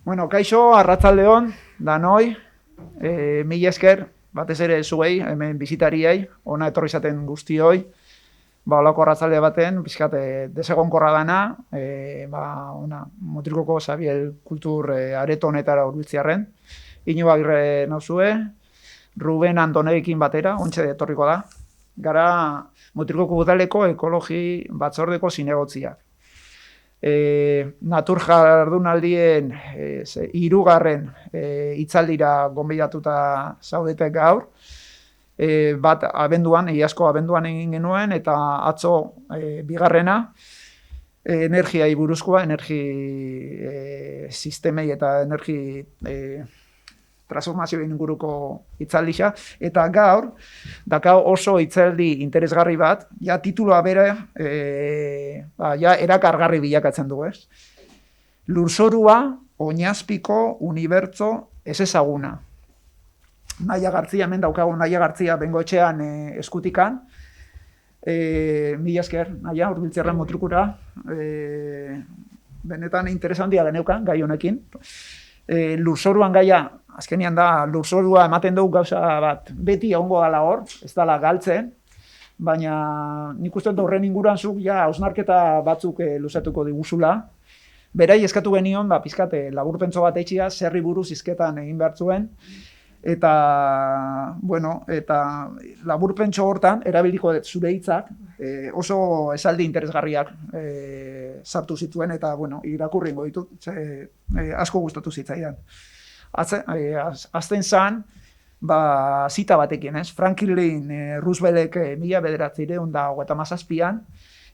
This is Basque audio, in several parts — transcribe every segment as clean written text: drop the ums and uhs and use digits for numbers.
Bueno, kaixo, arratsaldeon, danoi, mila esker, batez ere zuei, hemen bizitariei, ona etorri zaten guztioi, olako arratsalde baten, pixkat desegonkorra dana, Mutrikoko Xabier Kultur areto honetara hurbiltzearren, Iñigo Agirre nauzue, Ruben Antonerekin batera, ontxe etorriko da, gara Mutrikoko udaleko ekologi batzordeko zinegotziak. Natur jardunaldien hirugarren hitzaldira gonbidatuta zaudete gaur, bat abenduan, iazko abenduan egin genuen, eta atzo bigarrena, energiai buruzkoa, energi sistemei eta energi transformazioen inguruko hitzaldia, eta gaur, daka oso hitzaldi interesgarri bat, ja titulua bere, ja erakargarri bilakatzen du, ez? Lurzorua, oinazpiko unibertso ez ezaguna. Naia Gartzia, hemen daukagu Naia Gartzia bengoetxean eskutikan. Mila esker, Naia, hurbiltzerren Mutrikura. Benetan interesa handia geneukan, gai honekin. Lurzoruan gaia, azkenian da, lurzorua ematen dugu gauza bat, beti egongo dala hor, ez dala galtzen, baina nik uste dut horren inguruan zuk ja hausnarketa batzuk luzatuko diguzula. Berai eskatu genion, pizkat laburpentso bat eitxia, zerri buruz hizketan egin behar zuen, eta laburpentso hortan, erabiliko dut zure hitzak, oso esaldi interesgarriak sartu zituen, eta irakurringo ditut, asko gustatu zitzaidan. Azten zan, zita batekin, ez? Franklin Rooseveltek 1937an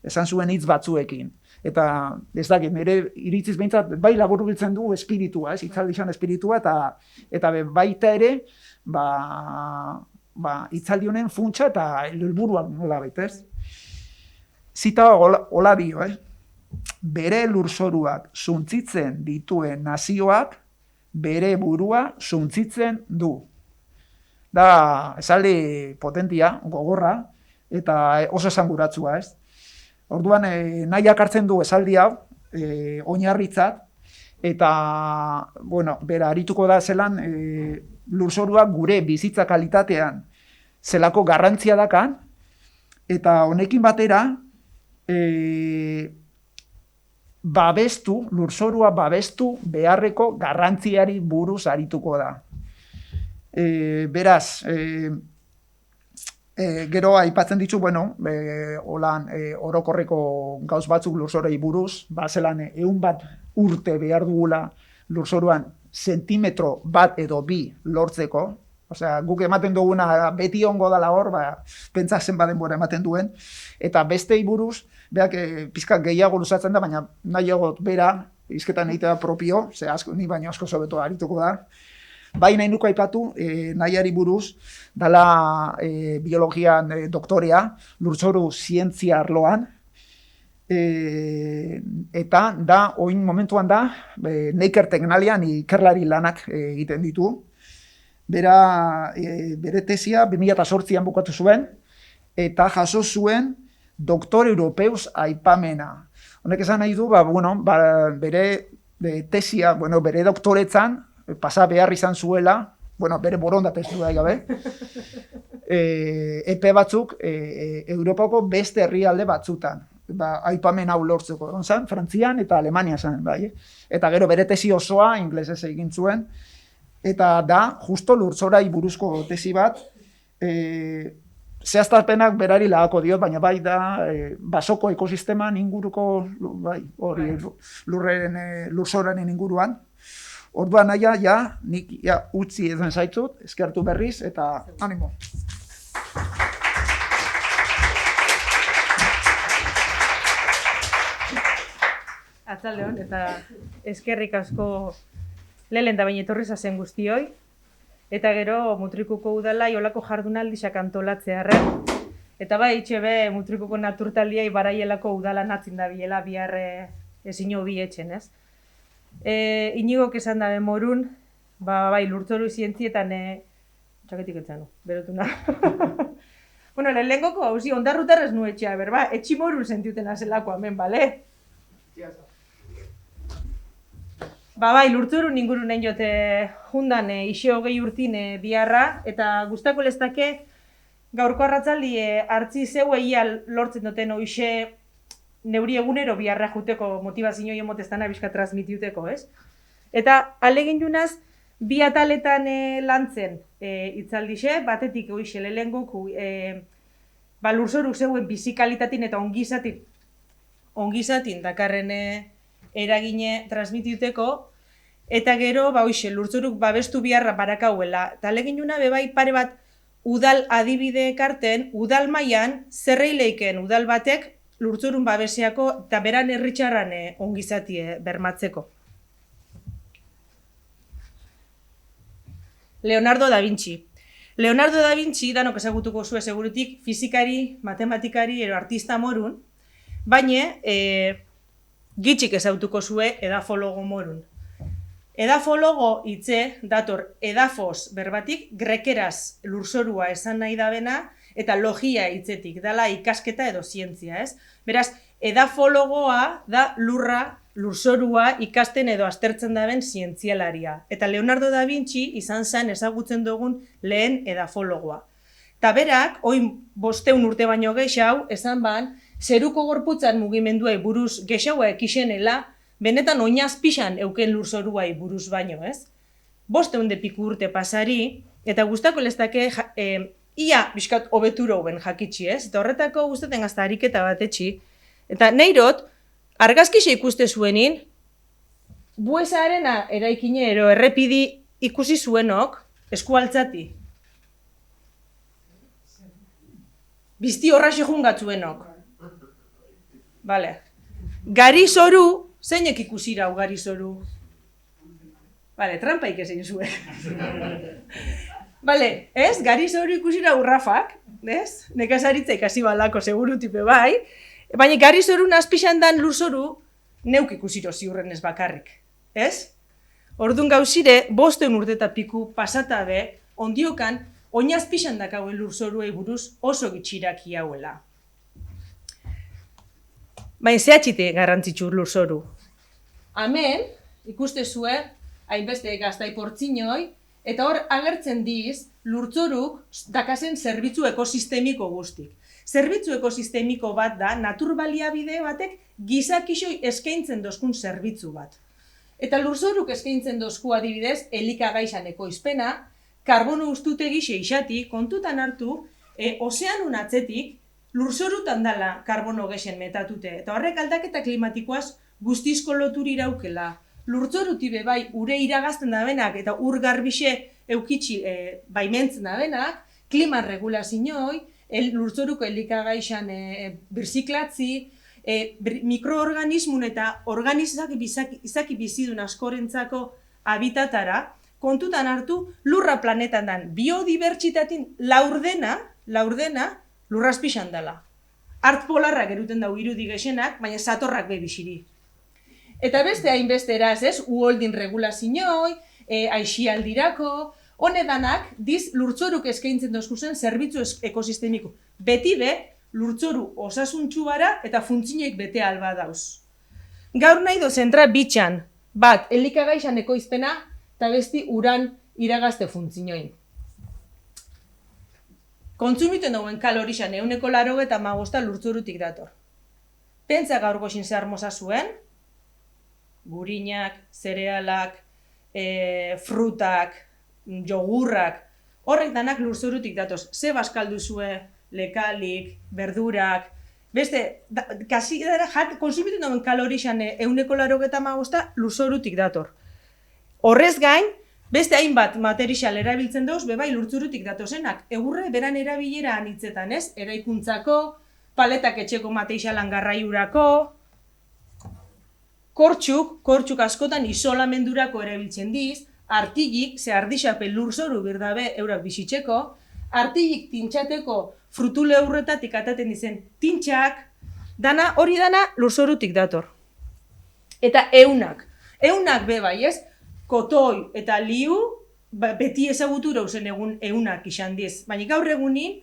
esan zuen hitz batzuekin. Eta ez dakit, nire iritziz behintzat, bai laburbiltzen du espiritua, ez? Hitzaldi izan espiritua, eta baita ere, hitzaldi honen funtsa eta helburua nola baita, ez? Zita hola dio, bere lurzoruak suntzitzen dituen nazioak bere burua suntzitzen du. Da, esaldi potentia, gogorra, eta oso esanguratsua, ez? Orduan, nahiak hartzen du esaldi hau, oinarritzat, eta, bera, arituko da zelan, lurzoruak gure bizitza kalitatean zelako garrantzia dakan, eta honekin batera, lurzorua babestu beharreko garrantziari buruz arituko da. Beraz, gero aipatzen ditu, orokorreko gauz batzuk lurzorei buruz, zelan 100 urte behar dugula lurzoruan zentimetro bat edo bi lortzeko, guk ematen duguna beti ongo dala hor, pentsa zenbat denbora ematen duen, eta bestei buruz, beak pizkat gehiago luzatzen da, baina nahiago bera, hizketan egitea propio, ni baino asko sobeto arituko da. Bai nahi nuko aipatu, nahiari buruz, dala biologian doktorea, lurzoru zientzia arloan, eta da, oin momentuan da, Nature Technalian ikerlari lanak egiten ditu. Bere tesia 2008an bukatu zuen, eta jaso zuen Doktor Europeus aipamena. Honek esan nahi du, bere tesia, bere doktoretzan, pasa behar izan zuela, bere borondatez du da gabe, epe batzuk Europako beste herrialde batzutan, aipamen hau lortzeko, Frantzian eta Alemania zen, eta gero bere tesi osoa inglesez egin zuen, eta da, justo lurzorai buruzko tesi bat, zehaztapenak berari lagako diot, baina bai da basoko ekosisteman inguruko, lurzoraren inguruan. Orduan naia, nik utzi ezen zaitzut, eskertu berriz, eta animo. Atzaldeon, eta eskerrik asko lehen da baina etorri zazen guztioi, eta gero Mutrikuko udala olako jardunaldizak antolatzearren, eta bai itxebe Mutrikuko naturtaldiai baraielako udala natzin da biela bihar ezin bi etxen, ez? Iñigok esan da morun, bai lurzoru zientzietan, txaketik etzanu, berotuna. Lehengoko hauzi, ondarrutarrez nu etxea, berba, etximorun sentiuten azelako hemen, bale? Bai, lurtzurun ingurun jote jundan ise hogei urtin biharra, eta gustako leztake gaurko arratzaldi hartzi zeu egia lortzen duten hoxe neuri egunero biharra juteko motivazio emotestana bizka transmitiuteko, ez? Eta alegin junaz, bi ataletan lantzen hitzaldixe, batetik hoxe lehengoku lurzoruk zeuen bizikalitatin eta ongizatin dakarren eragine transmitiuteko, eta gero, hoxe, lurzoruk babestu biharra barakauela. Eta alegin juna, bebai pare bat udal adibide ekarten, udal mailan zerreileiken udal batek lurzorun babeseako eta beran herritxarran ongizatie bermatzeko. Leonardo da Vinci. Leonardo da Vinci, danok ezagutuko zue segurutik, fizikari, matematikari, ero artista morun, baina gitxik ezagutuko zue edafologo morun. Edafologo hitze dator edafos berbatik, grekeraz lurzorua esan nahi dabena, eta logia hitzetik, dala ikasketa edo zientzia, ez? Beraz, edafologoa da lurzorua ikasten edo aztertzen daben zientzialaria. Eta Leonardo da Vinci izan zen ezagutzen dugun lehen edafologoa. Ta berak, oin 500 urte baino geixau, esan ban, zeruko gorputzan mugimenduai buruz gexaua ekisenela, benetan oinaz pixan euken lurzoruai buruz baino, ez? 500 piku urte pasari, eta gustako leztake ia bizkat hobeturo hoben jakitxi, ez? Eta horretako gustaten gazta ariketa bat etxi. Eta neirot, argazkixe ikuste zuenin, buesarena eraikine ero errepidi ikusi zuenok, eskualtzati. Bizti horraxe jungatzuenok. Vale. Gari zoru, zeinek ikusirau gari zoru? Vale, trampaik ezein zuen. Vale, ez? Gari zoru ikusirau Rafak, ez? Nekazaritza ikasi balako seguru tipe bai, baina gari zoru nazpixan dan lurzoru neuk ikusiro ziurren ez bakarrik, ez? Orduan gauzire, 500 urte piku pasatabe, ondiokan, oinaz pixan dakauen lurzoruei buruz oso gitxiraki hauela. Baina zehatxite garrantzitsu lurzoru. Hemen, ikuste zue, hainbeste gaztai portzinoi, eta hor agertzen diz, lurtzoruk dakazen zerbitzu ekosistemiko guztik. Zerbitzu ekosistemiko bat da, naturbaliabide batek gizakixoi eskaintzen dozkun zerbitzu bat. Eta lurzoruk eskaintzen dozku adibidez, elikagaixan ekoizpena, karbono ustutegi xeixati, kontutan hartu, ozeanun atzetik, lurzorutan dala karbono gexen metatute. Eta horrek aldaketa klimatikoaz guztizko loturi iraukela. Lurtzoruti bai ure iragazten dabenak eta ur garbixe eukitxi baimentzen dabenak, kliman regulazinoi, lurtzoruko elikagaixan birziklatzi, mikroorganismun eta izaki bizidun askorentzako habitatara, kontutan hartu lurra planetan dan biodibertsitatin laurdena lurrazpixan dela. Hart polarrak eruten dau irudi gexenak, baina satorrak bebixiri. Eta beste hainbeste eraz, ez, uholdin regulazinoi, aixialdirako, honedanak, diz lurtzoruk eskaintzen dozkuzen zerbitzu ekosistemiko. Beti be, lurtzoru osasuntxu bara eta funtzinoik bete alba dauz. Gaur nahi dozentra bitxan, bat, elikagaixan ekoizpena, eta besti uran iragazte funtzinoin. Kontsumiten dauen kalorixan 185 lurtzorutik dator. Pentsa gaur goxin ze armosa zuen, gurinak, zerealak, frutak, jogurrak, horrek danak lurzorutik datoz. Ze baskaldu zue, lekalik, berdurak, beste, konsumitzen dauen kalorixan 185 lurzorutik dator. Horrez gain, beste hainbat material erabiltzen dauz, bebai lurtzurutik datozenak. Egurre beran erabilera anitzetan, ez? Eraikuntzako, paletak etxeko materialan garraiurako, kortxuk askotan isolamendurako erabiltzen diz, artilik, ze ardixapen lurzoru birdabe eurak bizitzeko, artilik tintxateko frutule eurretatik ataten dizen tintxak, hori dana lurzorutik dator. Eta eunak bebai, ez? Kotoi eta liu, beti ezagutura uzen egun eunak izan diz. Baina gaur egunin,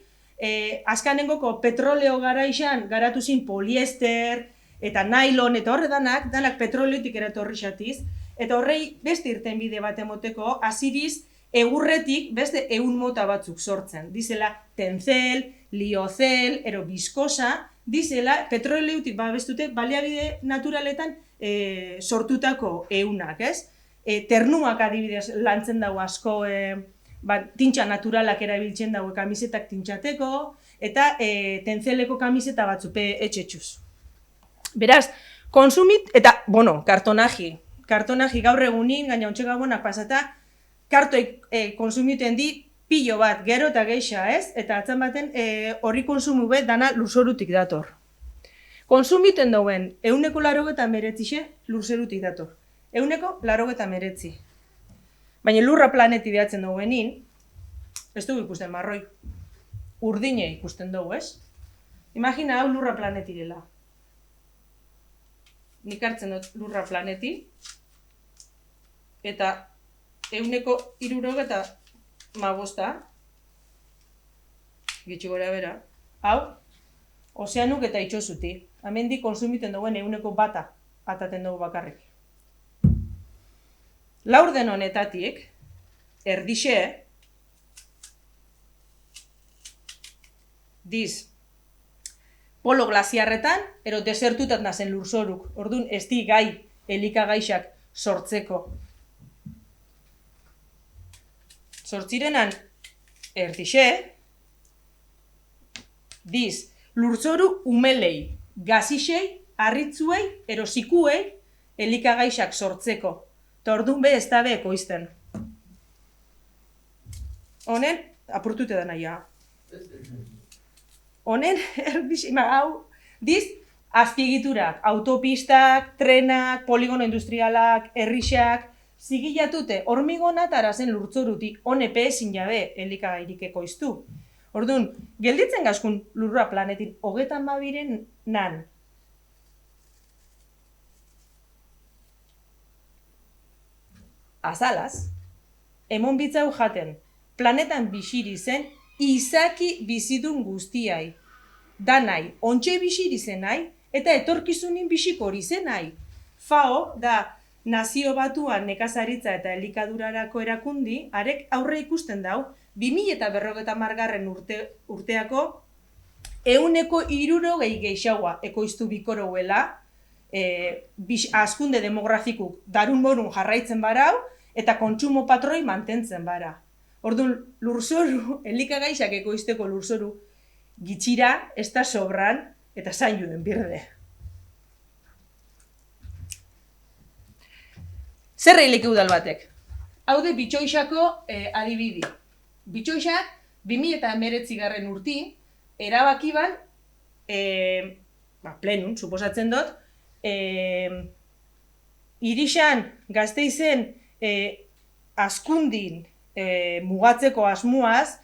azkanengoko petroleo garaixan garatu zin poliester, eta nylon, eta horre danak petroleotik eratorri xatiz, Eta horrei beste irtenbide bat emoteko, aziriz, egurretik beste 100 mota batzuk sortzen. Dizela tenzel, liozel, ero biskosa, dizela petroleutik babestute baliabide naturaletan sortutako eunak, ez? Ternuak adibidez lantzen dago asko tintxa naturalak erabiltzen dago kamisetak tintxateko, eta tentzeleko kamiseta batzu etxetxuz. Beraz, konsumit, eta, kartonaji gaur egunin, gaina ontsa gabonak pasata, kartoik konsumiten di pilo bat, gero eta geixa, ez? Eta atzan baten horri konsumu bet dana lurzorutik dator. Konsumiten dauen 189 lurzorutik dator. 189. Baina lurra planeti behatzen dauenin, ez dugu ikusten marroi. Urdine ikusten dugu, ez? Imagina hau lurra planeti dela. Nik hartzen dut lurra planeti, eta 165 gitxi gora bera, hau, ozeanuk eta itxosuti. Hemendik konsumiten duen 1% ataten dugu bakarrik. Laurden honetatik, erdixe, diz, polo glaziarretan, ero desertutat nazen lurzoruk, orduan ez di gai elikagaixak sortzeko. Sortzirenan erdixe, diz, lurzoru umelei, gazisei, arritzuei, ero zikuei elikagaixak sortzeko. Eta orduan be ez da be ekoizten. Honen, apurtute da naia. Honen, hau, diz, azpiegiturak, autopistak, trenak, poligono industrialak, herrixak, zigilatute hormigona tarazen lurtzorutik, honepe ezin jabe elikagairik ekoiztu. Orduan, gelditzen gazkun lurra planetin, 32 nan. Azalaz, emon bitzau jaten, planetan bisiri zen, izaki bizidun guztiai. Danai, ontxe bisiri zenai, eta etorkizunin bisiko hori zenai. FAO da Nazio Batuan nekazaritza eta elikadurarako erakundi, arek aurre ikusten dau, 2050 urteako 160 geixaua ekoiztu bikorouela, hazkunde demografikuk darun morun jarraitzen barau, eta kontsumo patroi mantentzen bara. Orduan, lurzoru, elikagaixak ekoizteko lurzoru, gitxira, ez da sobran, eta zain juden birde. Zer eilik udal batek? Haude bitxoixako adibidi. Bitxoixak, 2019 urtin, erabakiban, plenun, suposatzen dut, Irixan Gasteizen askundin mugatzeko asmuaz,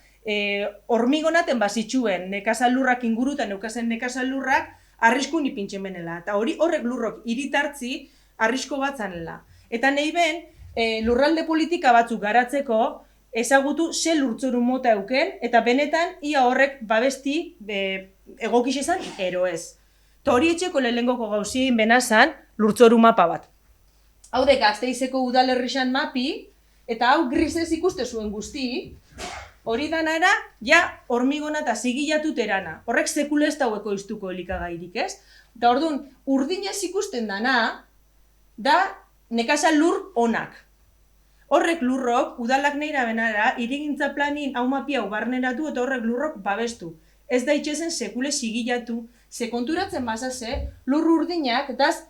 hormigonaten bazitxuen nekazalurrak ingurutan eukazen nekazalurrak arriskun ipintxen benela. Eta horrek lurrok iritartzi arrisko bat zanela. Eta nahi ben, lurralde politika batzuk garatzeko ezagutu ze lurtzoru mota euken, eta benetan ia horrek babesti egokiz ezan ero ez. Eta hori etxeko lehengoko gauzien benazan lurtzoru mapa bat. Hau de Gasteizeko udalerrixan mapi, eta hau grisez ikuste zuen guzti, hori danara, ja hormigona eta zigilatut erana. Horrek sekule ez daueko iztuko elikagairik, ez? Eta orduan, urdinez ikusten dana, da nekazal lur onak. Horrek lurrok, udalak neira benara, irigintza planin hau mapi hau barneratu eta horrek lurrok babestu. Ez da itxezen sekule zigilatu, ze konturatzen bazase, lur urdinak, daz,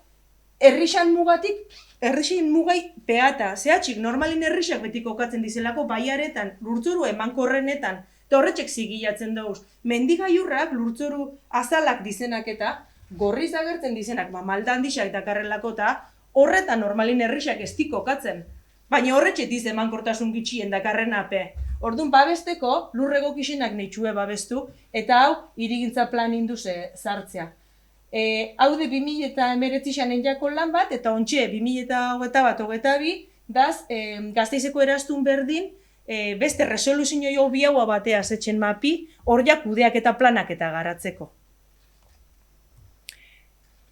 herrixan mugatik, herrixin mugai peata. Zehatxik, normalin herrixak beti kokatzen dizelako baiaretan, lurtzoru emankorrenetan, eta horretxek zigilatzen dauz. Mendigaiurrak, lurtzoru azalak dizenak eta, gorriz agertzen dizenak, malda handixak dakarrelako eta, horretan normalin herrixak ez di kokatzen. Baina horretxe diz emankortasun gitxien dakarren ape. Orduan babesteko, lurregokisenak neitxue babestu, eta hau, irigintza plan induze zartzea. Hau de 2019 jako lan bat, eta ontxe 2021-22, daz, Gasteizeko eraztun berdin, beste resoluzio jo biaua batea zetxen mapi, horiak kudeak eta planak eta garatzeko.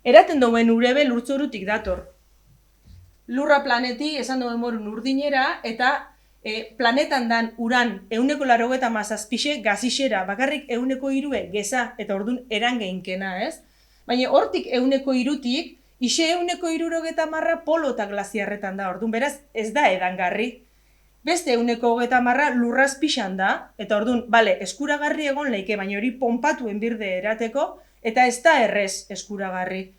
Eraten duen urebe lurtzorutik dator. lurra planeti, esan duen morun urdinera, eta planetan dan uran 197 gazixera, bakarrik 103 geza, eta orduan erangeinkena, ez? Baina hortik 103-tik, ixe 170 polo eta glaziarretan da, orduan beraz ez da edangarri. Beste 130 lurraz pixan da, eta orduan, bale, eskuragarri egon leike, baina hori ponpatuen birde erateko, eta ez da errez eskuragarri.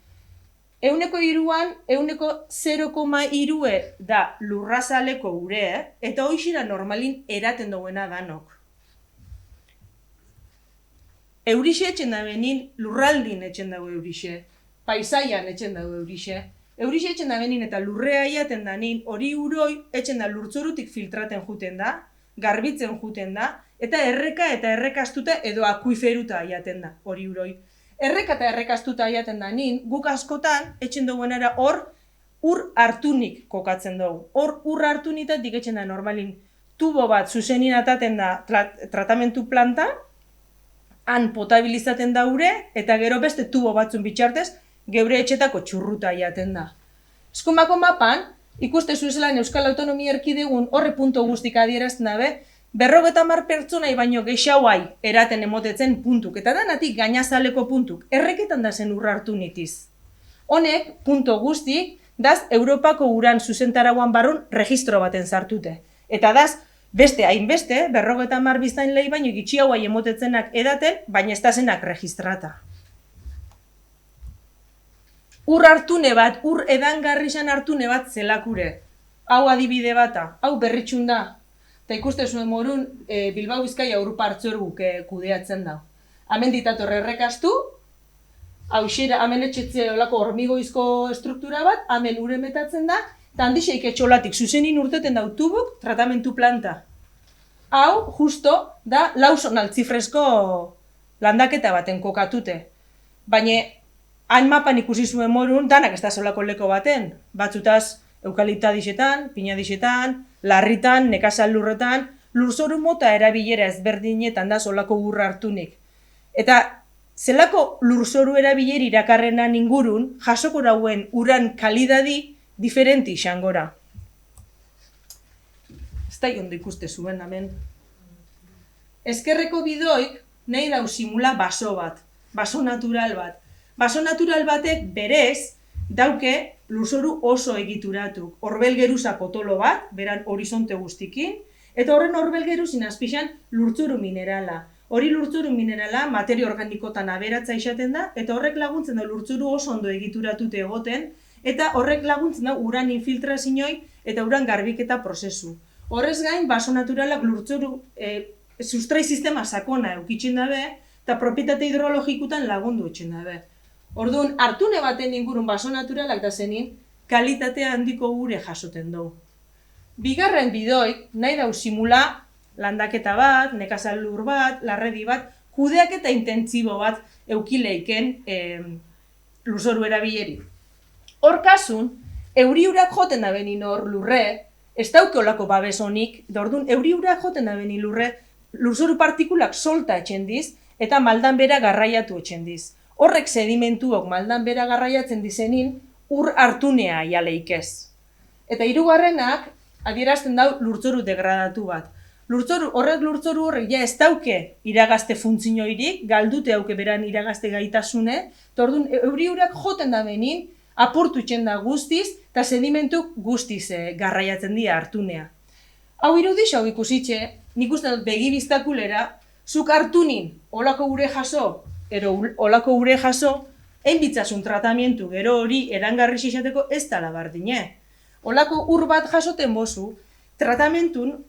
103an 0,3 da lurrazaleko ure, eta hoixira normalin eraten duena danok. Eurixe etxen da benin, lurraldin etxen dago eurixe, paisaian etxen dago eurixe. Eurixe etxen da benin eta lurrea iaten da nin, hori uroi etxen da lurtzorutik filtraten juten da, garbitzen juten da, eta errekastuta edo akuiferuta iaten da, hori uroi. Erreka eta errekastuta aiaten da nin, guk askotan, etxen duguenera hor, ur hartunik kokatzen dugu. Hor, ur hartunitatik etxen da normalin tubo bat zuzenin ataten da tratamentu planta, han potabilizaten da ure, eta gero beste tubo batzun bitxartez, geure etxetako txurruta aiaten da. Eskumako mapan, ikuste zuzelan Euskal Autonomia Erkidegun horre punto guztik adierazten dabe, 50 pertsonai baino geixauai eraten emotetzen puntuk, eta danatik gainazaleko puntuk, erreketan da zen urra hartu nitiz. Honek, punto guztik, daz Europako uran zuzentarauan barrun registro baten sartute. Eta daz, beste hainbeste, 50 biztain lehi baino gitxiauai emotetzenak edaten, baina ez da zenak registrata. Ur hartune bat, ur edangarrizan hartune bat zelakure. Hau adibide bata, hau berritxun da. Eta ikuste zuen morun, Bilbao Bizkaia Europa Hartzuerguk kudeatzen da. Hemen ditator errekastu, hemen etxetze olako hormigoizko struktura bat, hemen ure metatzen da, eta handixeik etxolatik zuzenin urteten da tubuk tratamentu planta. Hau, justo, da Lawson altzifresko landaketa baten kokatute. Baina, hain mapan ikusi zuen morun, danak ez da solako leko baten, batzutaz eukalipta dixetan, pina dixetan, larritan, nekazal lurretan, lurzoru mota erabilera ezberdinetan da solako urra hartunik. Eta zelako lurzoru erabileri irakarrenan ingurun, jasoko dauen uran kalidadi diferenti izangora. Ez da ondo ikuste zuen hemen. Ezkerreko bidoik nahi dau simula baso bat, baso natural bat. Baso natural batek berez dauke lurzoru oso egituratuk. Horbel geruza potolo bat, beran horizonte guztikin, eta horren horbel geruzin azpixan lurtzoru minerala. Hori lurtzoru minerala materia organikotan aberatza izaten da, eta horrek laguntzen da lurtzoru oso ondo egituratute egoten, eta horrek laguntzen da uran infiltrazioi eta uran garbiketa prozesu. Horrez gain, baso naturalak lurtzoru sustrai sistema sakona eukitzen dabe, eta propietate hidrologikutan lagundu etxen dabe. Orduan, hartune baten ingurun baso naturalak da zenin, kalitatea handiko ure jasoten dugu. Bigarren bidoik, nahi dau simula landaketa bat, nekazal lur bat, larredi bat, kudeaketa intentzibo bat eukileiken lurzoru erabileri. Hor kasun, euriurak joten da benin hor lurre, ez dauke olako babes honik, da orduan, euriurak joten da benin lurre, lurzoru partikulak solta etxendiz, eta maldan bera garraiatu etxendiz. Horrek sedimentuok maldan bera garraiatzen dizenin, ur hartunea jaleikez. Eta hirugarrenak, adierazten dau lurtzoru degradatu bat. Horrek lurtzoru horrek ja ez dauke iragazte funtzioirik, galdute hauke beran iragazte gaitasune, eta orduan euriurak joten da benin, apurtu itxen da guztiz, eta sedimentuk guztiz garraiatzen dira hartunea. Hau irudix hau ikusitxe, nik uste dut begibiztakulera, zuk hartunin olako ure jaso, olako ure jaso, enbitzasun tratamientu gero hori erangarri izateko ez dala bardine. Olako ur bat jasoten bozu, tratamentuan,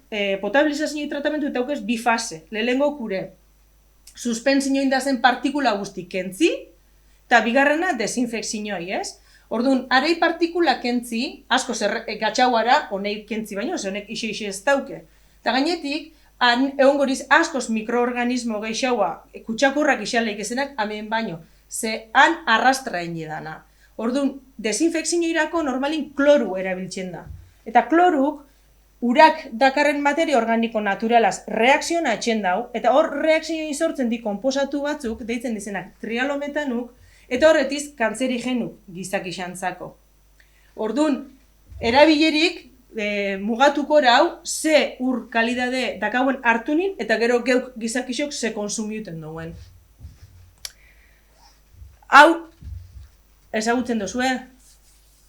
potabilizazio tratamentu eta aukez bi fase. Lehengo kure, suspentzioin da zen partikula guzti kentzi, eta bigarrena desinfekzioi, ez? Orduan, arei partikula kentzi, asko gatxauara, honek kentzi baino, honek ixe ez dauke. Eta gainetik, han egon goriz askoz mikroorganismo geixaua kutsakurrak isaleik ezenak hemen baino, ze han arrastra dana. Orduan, desinfekzioirako normalin kloru erabiltzen da. Eta kloruk, urak dakarren materia organiko naturalaz reakziona etxen dau, eta hor reakzioa sortzen di konposatu batzuk, deitzen dizenak trialometanuk, eta horretiz kantzerigenuk gizak isantzako. Orduan, erabilerik mugatuko hau ze ur kalidade dakauen hartunin eta gero geuk gizakixok ze konsumiuten duen. Hau, ezagutzen duzue,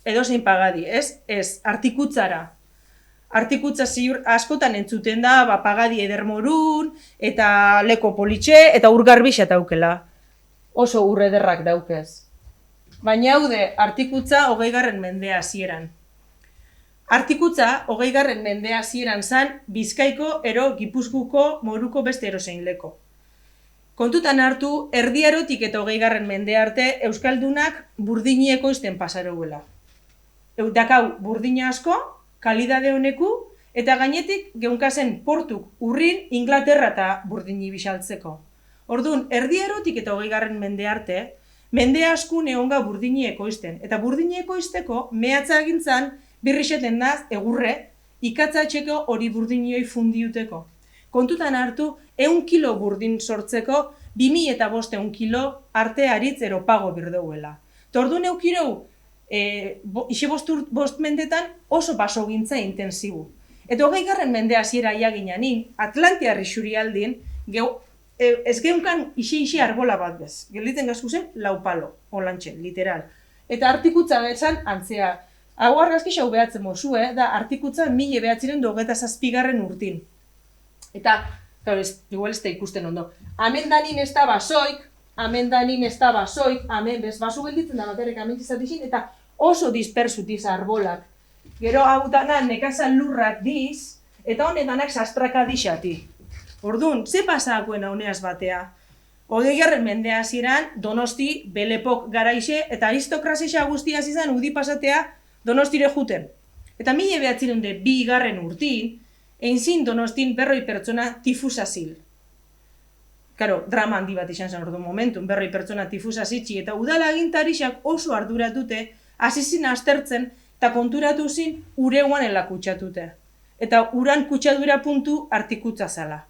edozein pagadi, ez? Ez, artikutzara. Artikutza ziur askotan entzuten da, pagadi edermorun, eta leko politxe, eta ur garbixa daukela. Oso ur ederrak daukez. Baina haude, artikutza 20. mendea hasieran. Artikutza 20. mendea hasieran zan Bizkaiko ero Gipuzkoako moruko beste erozein leko. Kontutan hartu, Erdi Arotik eta 20. mende arte Euskaldunak burdinieko izten pasaroguela. Dakau burdina asko, kalidade honeku, eta gainetik geunkazen portuk urrin Inglaterra eta burdini bisaltzeko. Orduan, Erdi Arotik eta 20. mende arte, mende askun egonga burdinieko izten. Eta burdinieko izteko mehatza egintzan birrixeten daz egurre ikatzatxeko hori burdinioi fundiuteko. Kontutan hartu, 100 kilo burdin sortzeko 2500 kilo arte aritzero pago birdeuela. Tordu neukireu, ise bost mendetan oso baso gintza intensibu. Eta 20. mende hasiera jaginanin, Atlantiarri xurialdin, ez geunkan ise arbola bat bez. Gelditzen gazku zen, laupalo, holantxe, literal. Eta artikutza bezan, antzea. Hau argazki xau behatzen mozue, da artikutza 1927 urtin. Eta, igual ez da ikusten ondo. Amendanin ez da basoik, amen bez basu gelditzen da bakarrik amen izatixin, eta oso dispersutiz arbolak. Gero hau dana nekazan lurrak diz, eta honedanak sastraka dixati. Orduan, ze pasakoen hauneaz batea? 20. mendea hasieran Donosti, Belepok garaixe, eta aristokrazia guztia izan udi pasatea Donostire juten. Eta 1902 urtin, einzin Donostin 100 pertsona tifusa zil. Karo, drama handi bat izan zen orduan momentun, 100 pertsona tifusa zitxi, eta udala agintarixak oso arduratute, azizin aztertzen, eta konturatu zin ureuan kutsatute. Eta uran kutsadura puntu artikutza zala.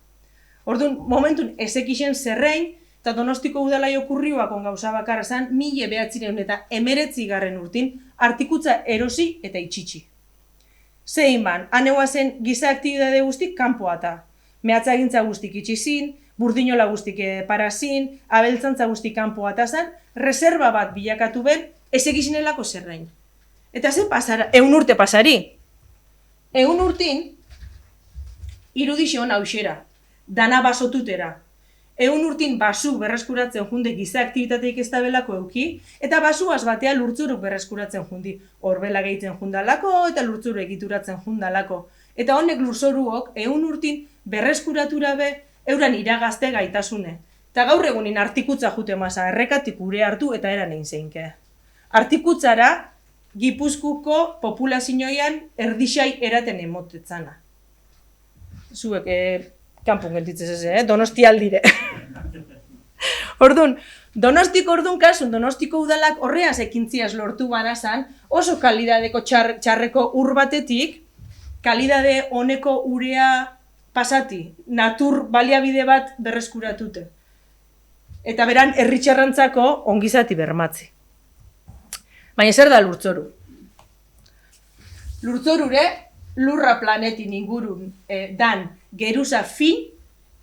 Orduan, momentun ezekixen zerrein, eta Donostiko udala jokurriuak gauza bakarra zen, 1919 urtin, artikutza erosi eta itxitxi. Zein ban, aneua zen giza aktibidade guztik kanpoata. Mehatzagintza guztik itxizin, burdinola guztik parazin, abeltzantza guztik kanpoata zen, reserva bat bilakatu ben, ezekizinelako zerrein. Eta ze pasara, 100 urte pasari. 100 urtin, irudizion hauxera, dana basotutera. 100 urtin basu berreskuratzen junde giza aktibitateik ez da belako euki, eta basuaz batea lurtzuruk berreskuratzen jundi. Horbela gehitzen jundalako eta lurtzuru egituratzen jundalako. Eta honek lurzoruok 100 urtin berreskuratura be euran iragazte gaitasune. Eta gaur egunin artikutza jute masa errekatik ure hartu eta eran egin zeinke. Artikutzara Gipuzkoako populazioan erdixai eraten emotetzana. Zuek, kanpun gelditzez ez, Donosti aldire. Orduan, Donostiko orduan kasun, Donostiko udalak horreaz ekintziaz lortu banazan, oso kalidadeko txarreko ur batetik, kalidade honeko urea pasati, natur baliabide bat berreskuratute. Eta beran, herritxarrantzako ongizati bermatzi. Baina zer da lurtzoru? Lurtzorure, lurra planetin ingurun dan geruza fin,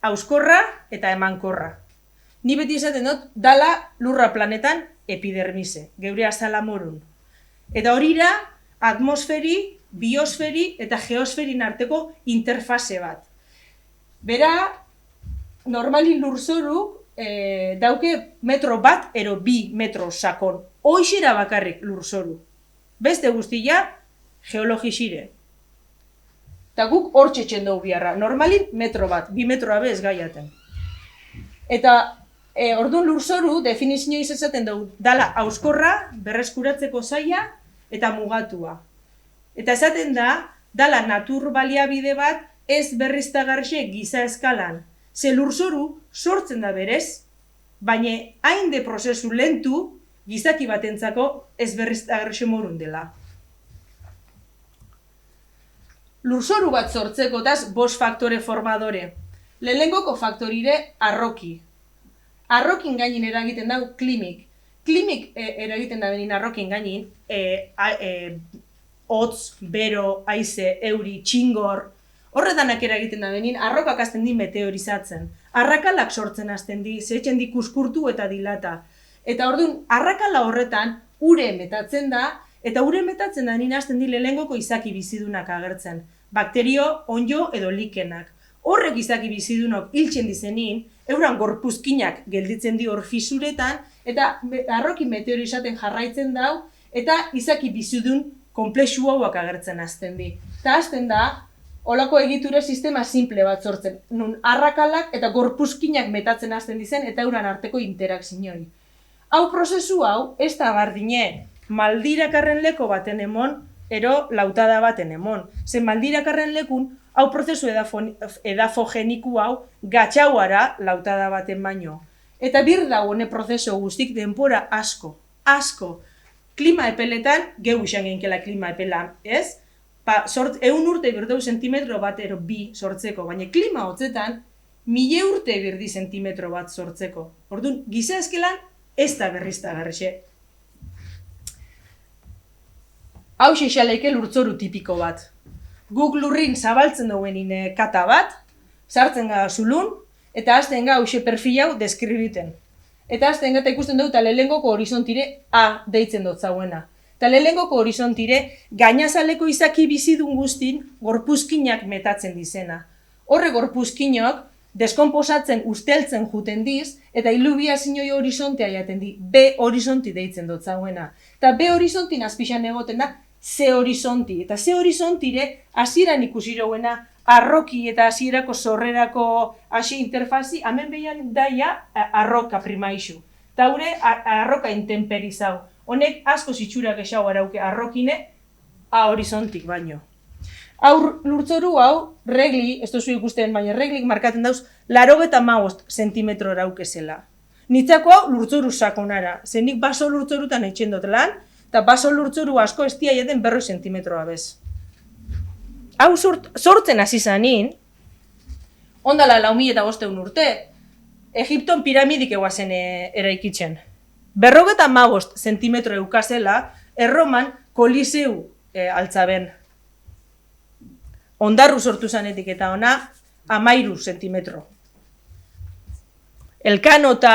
auskorra eta emankorra. Ni beti esaten dut, dala lurra planetan epidermise, geure azala morun. Eta hori da, atmosferi, biosferi eta geosferin arteko interfase bat. Bera, normalin lurzoruk dauke metro bat ero 2 metro sakon. Hoixera bakarrik lurzoru. Beste guztia, geologixire. Eta guk hor txetxen dugu biharra. Normalin metro bat, 2 metroa bez gaiaten. Eta orduan lurzoru definizio izaten dugu dala auskorra, berreskuratzeko zaila eta mugatua. Eta esaten da, dala natur baliabide bat ez berriztagarrixe giza eskalan. Ze lurzoru sortzen da berez, baina hain de prozesu lentu gizaki batentzako ez berriztagarrixe morun dela. Lurzoru bat sortzeko daz 5 faktore formadore. Lehenengoko faktorire arroki. Arrokin gainin eragiten dau klimik. Klimik eragiten da benin arrokin gainin hotz, bero, haize, euri, txingor, horretanak eragiten da benin, arrokak hasten di meteorizatzen. Arrakalak sortzen hasten di, zehatzen di kuskurtu eta dilata. Eta orduan, arrakala horretan, ure metatzen da, eta ure metatzen da nina hasten di lehenengoko izaki bizidunak agertzen. Bakterio, onjo edo likenak. Horrek izaki bizidunok hiltzen dizenin, euran gorpuzkinak gelditzen di hor fisuretan, eta arroki meteorizaten jarraitzen dau, eta izaki bizidun komplexu hauak agertzen hasten di. Eta hasten da, holako egitura sistema simple bat sortzen, nun arrakalak eta gorpuzkinak metatzen hasten dizen eta euran arteko interakzioi. Hau prozesu hau, ez da bardine, maldirakarren leko baten emon, ero lautada baten emon. Ze maldirakarren lekun, hau prozesu edafogeniku hau gatxauara lautada baten baino. Eta bir da hone prozesu guztik denpora asko. Klima epeletan, gehu izan genkela klima epela, ez? 100 urte birdeu sentimetro bat ero bi sortzeko, baina klima hotzetan 1000 urte birdi sentimetro bat sortzeko. Orduan, giza eskelan ez da berriztagarrixe. Hau xeixaleike lurtzoru tipiko bat. Guk lurrin zabaltzen duen kata bat, sartzen gara zulun, eta hasten gara hause perfil hau deskribiten. Eta hasten gara ikusten dugu eta lehengoko horizontire A deitzen dut zauena. Eta lehengoko horizontire gainazaleko izaki bizidun guztin gorpuzkinak metatzen dizena. Horre gorpuzkinok deskomposatzen usteltzen juten diz, eta ilubiazinoi horizontea jaten di, B horizonti deitzen dut zauena. Eta B horizontin azpixan egoten da, C horizonti. Eta C horizontire hasieran ikusi rauena arroki eta hasierako sorrerako hasi interfazi, hemen behian daia arroka primaixu. Eta gure arroka intemperizau. Honek asko zitsurak esau arauke arrokine A horizontik baino. Hau lurtzoru hau, regli, ez duzu ikusten, baina reglik markaten dauz, 85 zentimetro araukezela. Nitzako hau lurtzoru sakonara, zenik baso lurtzorutan etxen dut lan, eta baso lurtzoru asko ez dia jaten 100 zentimetroa bez. Hau sortzen hasi zanin, ondala 4500 urte, Egipton piramidik eguazen eraikitzen. 55 zentimetro eukazela, Erroman Koliseu altzaben. Ondarru sortu zanetik eta ona, 13 zentimetro. Elkano eta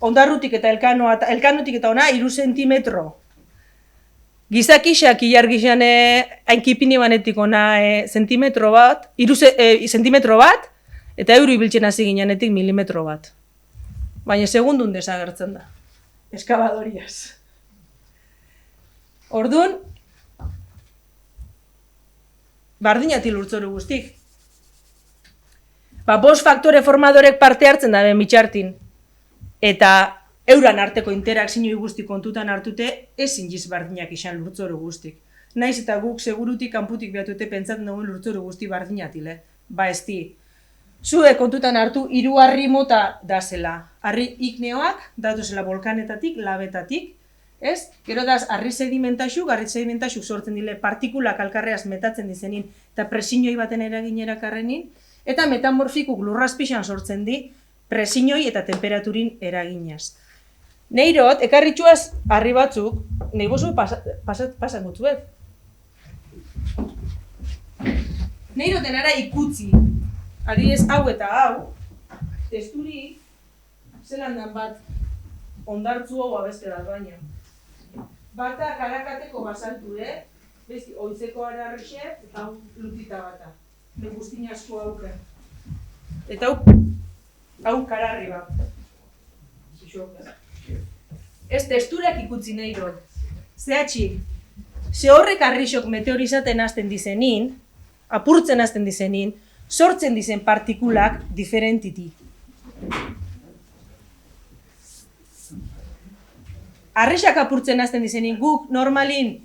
ondarrutik eta elkanotik eta ona, 3 zentimetro. Gizakixak ilargixan hainkipini banetik ona zentimetro bat, zentimetro bat, eta euro ibiltzen hasi ginenetik milimetro bat. Baina segundun desagertzen da. Eskabadoriaz. Orduan, bardinati lurtzoru guztik. 5 faktore formadorek parte hartzen da ben bitxartin. Eta euran arteko interakzioi guzti kontutan hartute, ezin jiz bardinak izan lurtzoru guztik. Naiz eta guk segurutik kanputik behatute pentsatzen dugun lurtzoru guzti bardinatile. Ba ez di. Zue kontutan hartu 3 harri mota da zela. Harri igneoak, datuzela volkanetatik, labetatik, ez? Gero daz, harri sedimentaxuk sortzen dile partikulak alkarreaz metatzen dizenin eta presiñoi baten eraginera karrenin, eta metamorfikuk lurrazpixan sortzen di presiñoi eta temperaturin eraginaz. Neirot, ekarritxuaz harri batzuk, nahi bozu pasan gutzuet. Neiroten ara ikutzi, adibidez hau eta hau, testuri, zelan dan bat, ondartzu hau abeste bat baina. Bata karakateko basaltu, besti, oitzeko ararrixe, eta hau lutita bata. De guztin asko hauke. Eta hau kararri bat. Ez testurak ikutzi nahi dut. Zehatxik, ze horrek arrixok meteorizaten hasten dizenin, apurtzen hasten dizenin, sortzen dizen partikulak diferentiti. Arrixak apurtzen hasten dizenin, guk normalin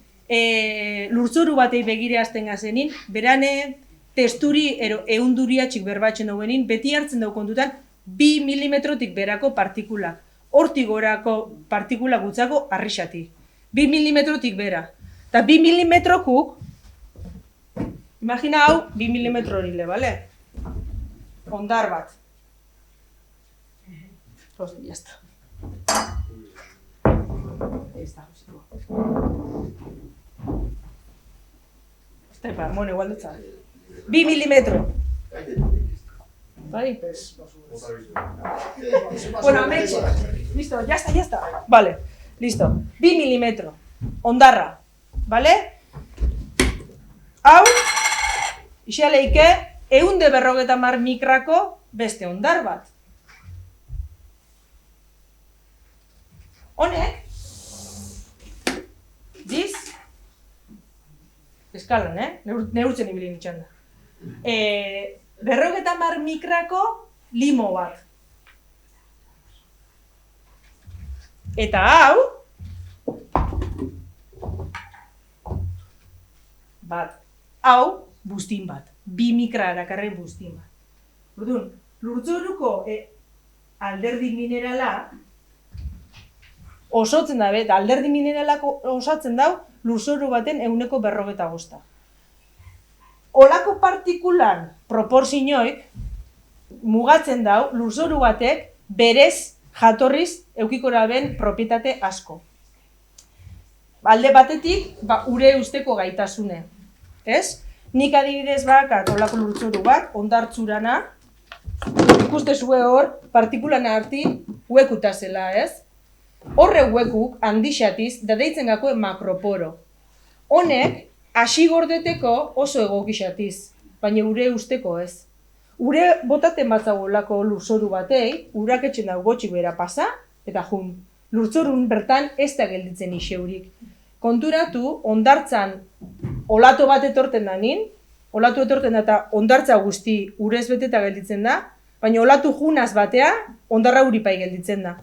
lurtzoru batei begire hasten gazenin, berane testuri eunduriatxik berbatzen daugenin, beti hartzen dau kontutan 2 milimetrotik berako partikulak. Hortik gorako partikula gutzako arrixati. 2 milimetrotik bera. Eta 2 milimetrokuk, imagina hau 2 milimetro horile, bale? Ondar bat. Osi, jazta. Ez da, Tepa, bueno, igual dutza. 2 milimetro. Bai? Bueno, ametxe. Listo, ya está. Vale, listo. 2 milimetro. Ondarra. Vale? Hau, isaleike, 150 mikrako beste ondar bat. Honek, diz, eskalan, neurtzen ibili nitxan da. 50 mikrako limo bat. Eta hau, hau, buztin bat. 2 mikra erakarri buztin bat. Orduan, lurtzoruko alderdi minerala osatzen da, eta alderdi mineralak osatzen dau lurzoru baten 150. Olako partikulan proportzioik mugatzen dau lurzoru batek berez jatorriz eukikora ben propietate asko. Alde batetik, ure usteko gaitasune. Ez? Nik adibidez bakat olako lurtzoru bat, ondartzurana, ikuste zue hor, partikulan arti huekuta zela, ez? Horre huekuk handixatiz, da deitzen gako makroporo. Honek, hasi gordeteko oso egokixatiz, baina ure usteko ez. Ure botaten batzagolako lurzoru batei, urak etxen dago gotxik bera pasa, eta jun. Lurtzorun bertan ez da gelditzen iseurik. Konturatu, ondartzan olato bat etorten da nin, olatu etorten da eta ondartza guzti urez beteta gelditzen da, baina olatu junaz batea, ondarra uripai gelditzen da.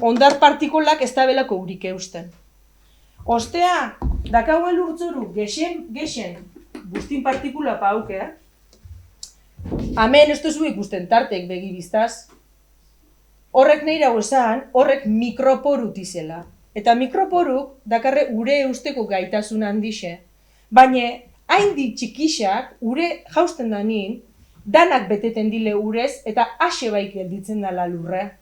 Ondar partikulak ez da belako urik eusten. Ostea, dakaue lurtzoru gexen, guztin partikula pauke, hemen ez duzu ikusten tartek begibiztaz. Horrek nahi dago esan, horrek mikroporut izela. Eta mikroporuk dakarre ure eusteko gaitasun handixe. Baina, haindi txikixak, ure jausten da nin, danak beteten dile urez eta ase baik gelditzen dala lurre.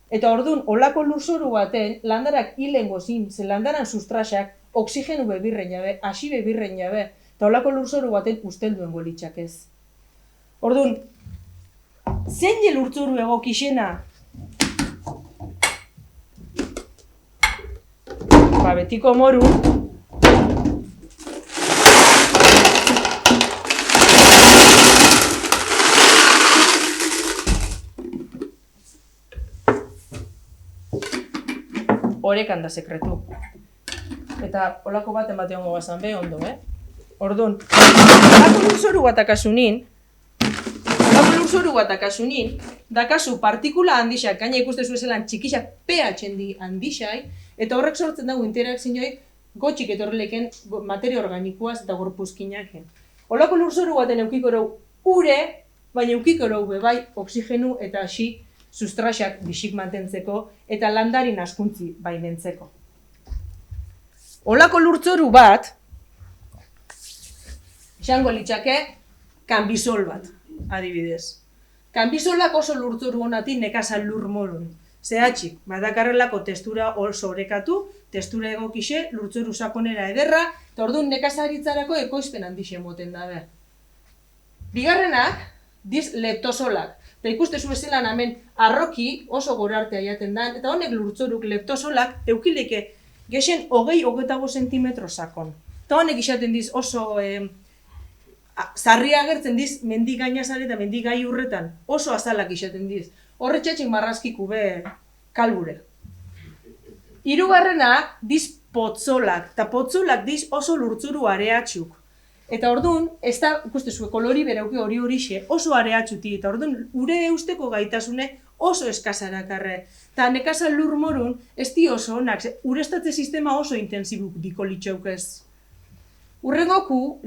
Eta orduan, olako lurzoru baten, landarak hilengo zin, ze landaran sustrasak, oksigenu bebirren jabe, hasi bebirren jabe, eta olako lurzoru baten ustelduen golitxak ez. Orduan, zein lurtzoru egokixena? Betiko moru, horekan da sekretu. Eta olako bat ematean gogazan be, ondo, Orduan, olako lurzoru bat akasunin, dakazu partikula handixak, gaina ikustezu ezelan txikixak pH di handixai, eta horrek sortzen dago interakzioik gotxik etorreleken materia organikoaz eta gorpuzkinak. Olako lurzoru baten eukikorau ure, baina eukikorau bebai oksigenu eta hasi sustrasak bisik mantentzeko eta landarin askuntzi baimentzeko. Olako lurtzoru bat, izango litzake, kanbisol bat, adibidez. Kanbisolak oso lurtzoru honati nekazal lur morun. Zehatxik, badakarrelako testura oso orekatu, testura egokixe, lurtzoru sakonera ederra, eta orduan nekazaritzarako ekoizpen handixe moten dabe. Bigarrenak, diz leptosolak. Eta ikustezu ezelan hemen arroki oso gorartea jaten da, eta honek lurtzoruk leptosolak eukileke gexen 20-25 zentimetro sakon. Eta honek izaten diz oso zarria agertzen diz mendi gainazare eta mendi gai urretan, oso azalak izaten diz. Horretxatxik marrazkiku be kalbure. Hirugarrenak diz potzolak, eta potzolak diz oso lurtzuru areatxuk. Eta orduan, ez da, ikustezu, kolori berauke hori-horixe, oso areatxuti, eta orduan, ure eusteko gaitasune oso eskazarakarre. Eta nekazal lur morun, ez di oso onak, urestatze sistema oso intensibuk diko litxaukez. Urrengoku,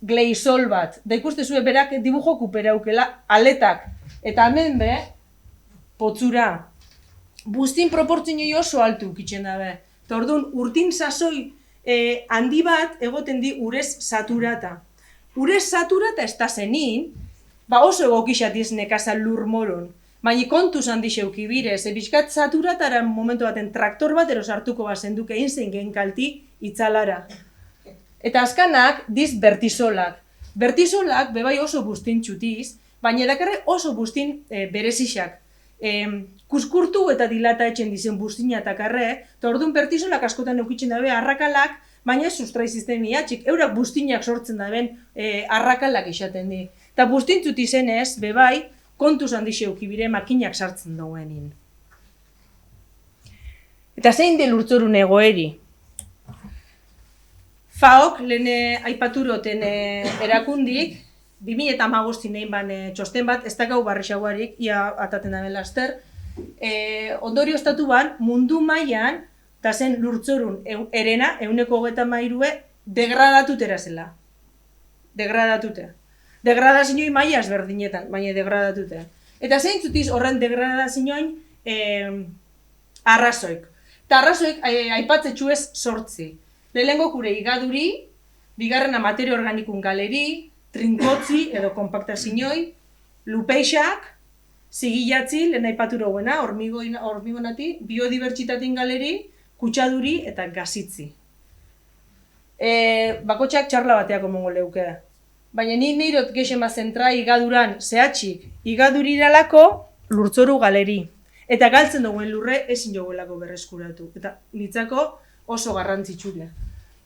gleisol bat, da ikustezu, berak dibujoku beraukela aletak, eta hemen be, potzura, buztin proportzioi oso altu ukitzen dabe. Eta orduan, urtin sasoi handi bat egoten di urez saturata. Urez saturata ez da zenin, oso egokixatiz nekazal lur moron. Baina kontuz handi xeukibire, ze bizkat saturataren momentu baten traktor bat erosartuko bazenduke egin zein genkalti itzalara. Eta azkanak diz bertisolak. Bertizolak bebai oso bustin txutiz, baina dakarre oso bustin berezixak. Kuskurtu eta dilata etxen dizen bustina takarre, eta orduan bertizolak askotan eukitzen dabe arrakalak, baina sustrai sistemia txik, eurak bustinak sortzen daben arrakalak izaten di. Eta bustin txutizenez, bebai, kontuz handixe eukibire makinak sartzen dauenin. Eta zein de lurtzorun egoeri? FAOk lehen aipaturoten erakundik, 2015 egin ban txosten bat, ez dakau barri xauarik, ia ataten daben laster, ondorio estatu ban, mundu mailan, eta zen lurtzorun erena, 123 degradatutera zela. Degradatute. Degradazioi maila ezberdinetan, baina degradatute. Eta zein zutiz horren degradazioin arrazoik. Eta arrazoik aipatzetxu ez 8. Lehenengo kure igaduri, bigarrena materio organikun galeri, trinkotzi edo kompaktazioi, lupeixak, zigilatzi, lehen aipaturo guena, hormigonati, biodibertsitatin galeri, kutsaduri eta gazitzi. Bakotxak txarla bateak omongo leuke. Baina ni neirot gexema zentra igaduran zehatxik, igaduri iralako lurtzoru galeri. Eta galtzen duguen lurre ezin joguelako berreskuratu. Eta nitzako oso garrantzitsule.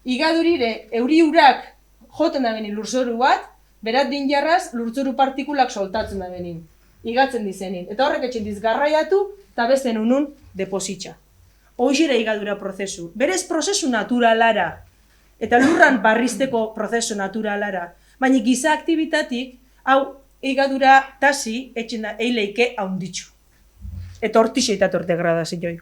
Igadurire euri urak joten da benin lurtzoru bat, berat din jarraz lurtzoru partikulak soltatzen da benin. Igatzen dizenin. Eta horrek etxen diz garraiatu eta bezen unun depositxa. Hoxera igadura prozesu. Berez prozesu naturalara. Eta lurran barrizteko prozesu naturalara. Baina giza aktibitatik, hau igadura tasi etxen da eileike haunditxu. Eta hortixe eta degradazioi.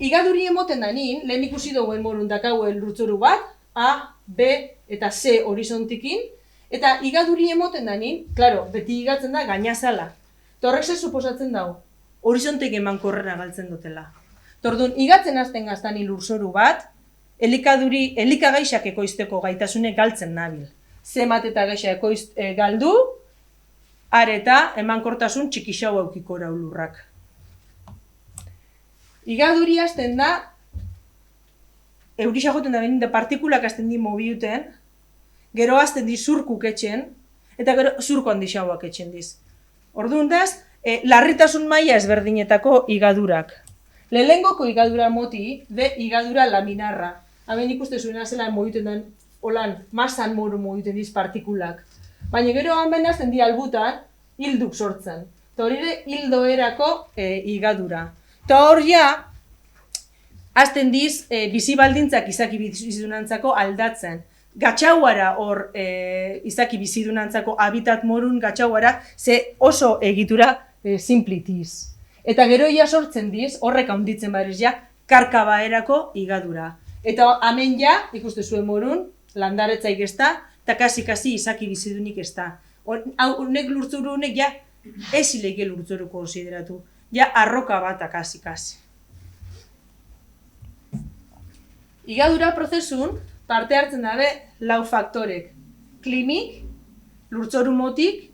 Igaduri emoten da nin, lehen ikusi duguen morun dakauen lurtzoru bat, A, B eta C horizontikin, eta igaduri emoten da nin, klaro, beti igatzen da gainazala. Eta horrek ze suposatzen dago, horizontik eman korrena galtzen dutela. Tordun, igatzen azten gaztani lurtzoru bat, elikagaixak ekoizteko gaitasune galtzen nabil. Zemat eta gaixa galdu, areta emankortasun txikixau eukikora lurrak. Igaduri hasten da, eurisa joten da benin da partikulak hasten di mobiuten, gero hasten di zurkuk etxen, eta gero zurko handixauak etxen diz. Orduan daz, larritasun maila ezberdinetako igadurak. Lehengoko igadura moti, de igadura laminarra. Hemen ikuste zuena zela mobiuten den, holan, masan moru mobiuten diz partikulak. Baina gero hemen hasten di albutan, hilduk sortzen. Eta hori ere, hildo erako igadura. Eta hor ja, azten diz, bizi baldintzak izaki bizidunantzako aldatzen. Gatxauara hor izaki bizidunantzako habitat morun gatxauara, ze oso egitura simplitiz. Eta gero ja sortzen diz, horrek handitzen bariz ja, karkabaerako igadura. Eta hemen ja, ikuste zuen morun, landaretzaik ez da, eta kasi izaki bizidunik ez da. Honek lurtzoru honek ja, ez hileke lurtzoru konsideratu. Ja, arroka bat kasi. Igadura prozesun parte hartzen dabe lau faktorek. Klimik, lurtzoru motik,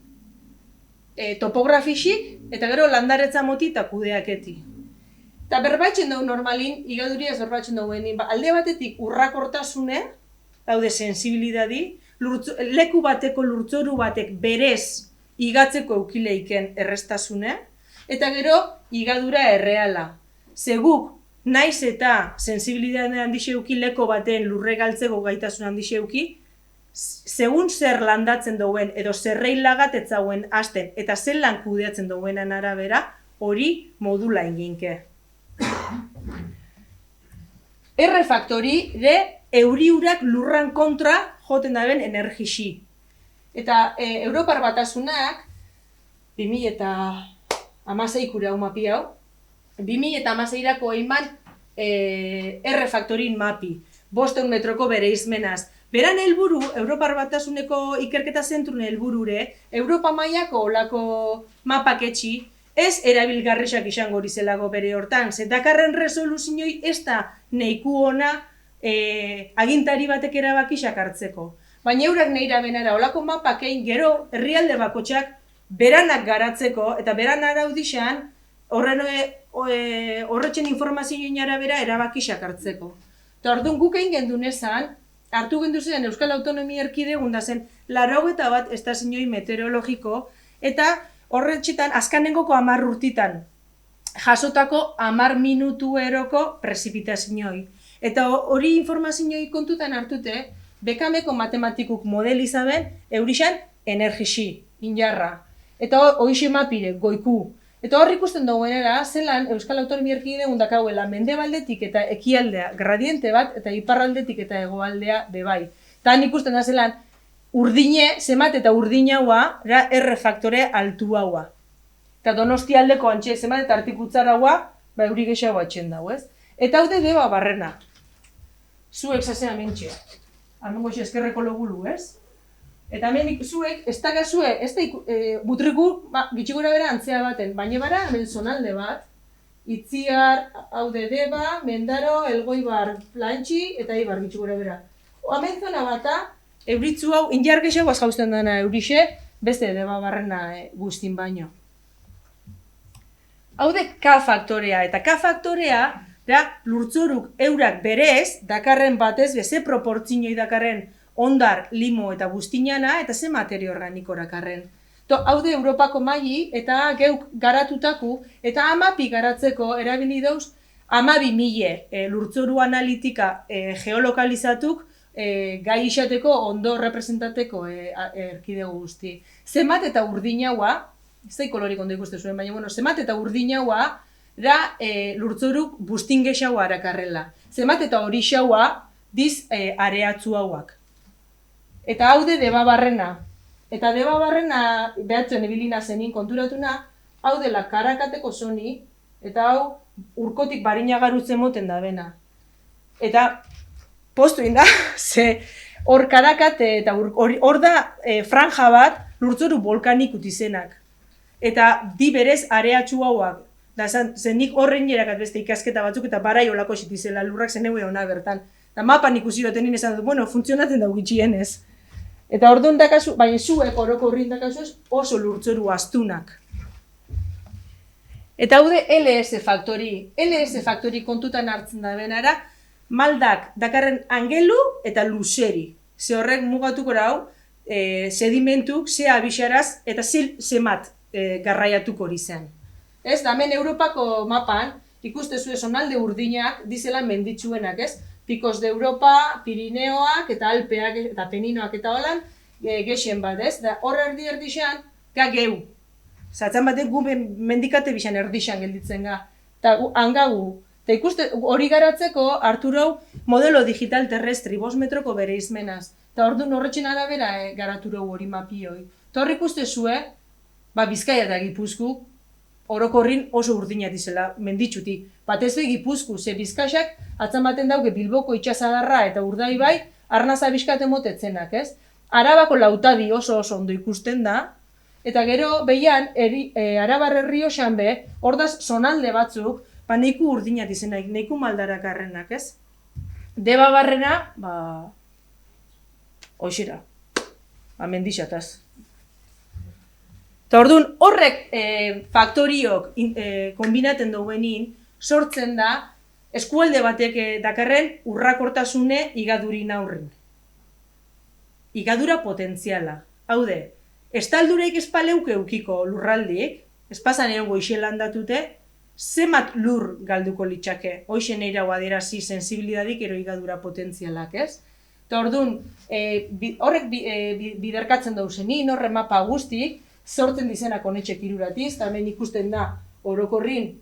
topografixik, eta gero landaretza moti eta kudeaketi. Eta berbatzen dugu normalin, igaduria ez berbatzen dugu alde batetik urrakortasune, daude sensibilidadi, leku bateko lurtzoru batek berez igatzeko eukileiken errestasune, eta gero igadura erreala. Zeguk naiz eta sensibilidade handixe euki leko baten lurre galtzeko gaitasun handixe euki, segun zer landatzen duen edo zerrei lagatetzauen hasten eta zer lan kudeatzen duenan arabera, hori modula inginke. R-faktori de euriurak lurran kontra joten daben energixi. Eta Europar Batasunak 2016 mapi hau, 2016ko eiman R-faktorin mapi, 500 metroko bere izmenaz. Beran helburu, Europar Batasuneko ikerketa zentrune helburure, Europa mailako olako mapak etxi, ez erabilgarrisak izango horizelako bere hortan, zetakarren resoluzioi ez da neiku ona agintari batek erabakixak hartzeko. Baina eurak neira benara olako mapak egin gero herrialde bakotxak beranak garatzeko eta beran araudixan horretzen informazioen arabera erabakixak hartzeko. Eta orduan guk egin gendunezan, hartu gendu zen Euskal Autonomia Erkidegun da zen 81 estazioi meteorologiko, eta horretxetan azkanengoko 10 urtitan jasotako 10 minutueroko prezipitazioi. Eta hori informazioi kontutan hartute, bekameko matematikuk modelizaben eurixan energisi, injarra. Eta hoxe mapire, goiku. Eta hor ikusten duguenera, zelan Euskal Autonomia Erkidegun dakauela mendebaldetik eta ekialdea gradiente bat, eta iparraldetik eta hegoaldea bebai. Eta han ikusten da zelan, urdine, zemat eta urdina haua, R faktore altu haua. Eta Donostialdeko antxe zemat eta artikutzara haua, euri gexago atxen dago, ez? Eta haude Deba Barrena. Zuek zazea mentxe. Amengo eskerreko logulu, ez? Eta hemen zuek, ez da gazue, ez da mutriku, gitxigura bera antzea baten, baina bara hemen zonalde bat, Itziar, haude Deba, Mendaro, Elgoibar, Plantxi, eta Ibar gitxigura bera. Hemen zona bata, euritzu hau, injar gexago azkauzten dena eurixe, beste Deba Barrena guztin baino. Haude K faktorea, eta K faktorea, lurtzoruk eurak berez, dakarren batez, beze proportzinoi dakarren ondar, limo eta buztinana, eta ze materio organiko dakarren. Haude Europako maili, eta geuk garatutaku, eta 12 garatzeko erabili dauz, 12.000 lurtzoru analitika geolokalizatuk, gai isateko ondo representateko erkidego guzti. Zemat eta urdinaua, ez da kolorik ondo ikuste zuen, baina zemat eta urdinaua, da lurtzoruk bustin gexaua arakarrela. Zemat eta hori xaua, diz areatzu hauak. Eta haude Deba Barrena. Eta Deba Barrena behatzen ebilina zenin konturatuna, hau dela Karakateko zoni, eta hau urkotik barina garutzen moten da bena. Eta postu inda, ze hor Karakate eta hor da franja bat lurtzoru volkanik utizenak. Eta di berez areatzu hauak. Zen nik horrein jerakat beste ikasketa batzuk eta barai olako zitizela lurrak zen egue hona bertan. Eta mapan ikusi dotenin esan dut, bueno, funtzionatzen dauk itxienez. Eta orduan dakazu, baina zuek oroko horrin dakazu oso lurtzoru astunak. Eta haude LS faktori. LS faktori kontutan hartzen da benara, maldak dakarren angelu eta luzeri. Ze horrek mugatuko hau, sedimentuk, ze abixaraz eta zemat garraiatuko hori zen. Ez, da hemen Europako mapan, ikuste zuen zonalde urdinak, dizela menditsuenak, ez? Picos de Europa, Pirineoak eta Alpeak eta Peninoak eta holan, gexen bat, ez? Da hor erdi-erdixan, geu. Zatzan batek gu mendikate bixan erdixan gelditzen ga. Eta hangagu. Eta ikuste hori garatzeko Arturau modelo digital terrestri, 5 metroko bere izmenaz. Eta orduan horretxen arabera garaturau hori mapioi. Eta hor ikuste zuen, Bizkaia eta Gipuzku, orokorrin oso urdinat izela, menditxuti. Batez be Gipuzku, ze Bizkaiak atzan baten dauke Bilboko itxasadarra eta Urdaibai, arnaza bizkate motetzenak, ez? Arabako lautadi oso ondo ikusten da, eta gero behian, Arabar Errioxan be, ordaz zonalde batzuk, neiku urdinat izenak, neiku maldarakarrenak, ez? Deba Barrena, hoxera, mendixataz. Eta orduan, horrek faktoriok kombinaten duguenin, sortzen da, eskualde batek dakarren urrakortasune igadurin aurrin. Igadura potentziala. Haude, estaldureik espaleuke eukiko lurraldik, espazan egon goixe landatute, zemat lur galduko litxake, hoixen eiraua dirazi sensibilidadik ero igadura potentzialak, ez? Eta orduan, horrek biderkatzen dauzenin, horre mapa guztik, sortzen dizenak honetxek iruratiz, eta hemen ikusten da orokorrin,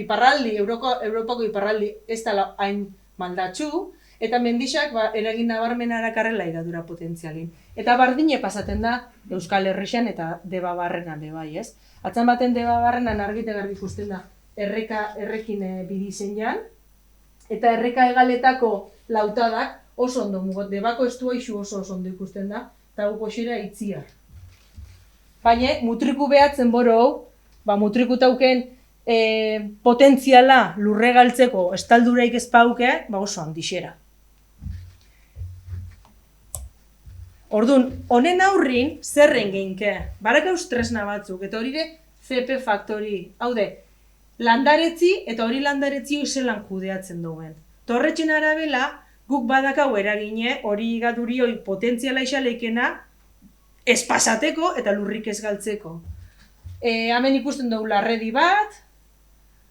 iparraldi, Europako iparraldi ez da hain maldatxu, eta mendixak eragin nabarmen arakarrela igadura potentzialin. Eta bardine pasaten da Euskal Herrixan eta Deba Barrenan bebai, ez? Atzan baten Deba Barrenan argite garbi ikusten da errekin bidizen jan, eta erreka egaletako lautadak oso ondo mugot, Debako estua isu oso ondo ikusten da, eta guk osira Itziar. Baina, mutriku behatzen boro, mutriku tauken potentziala lurre galtzeko estalduraik ezpauke, oso handixera. Orduan, honen aurrin, zerren geinke? Barakauz tresna batzuk, eta hori CP faktori. Haude, landaretzi eta hori landaretzi zelan kudeatzen duen. Torretxen arabela, guk badakau eragine, hori igadurioi potentziala isaleikena, ez pasateko eta lurrik ez galtzeko. Hemen ikusten dugu larredi bat,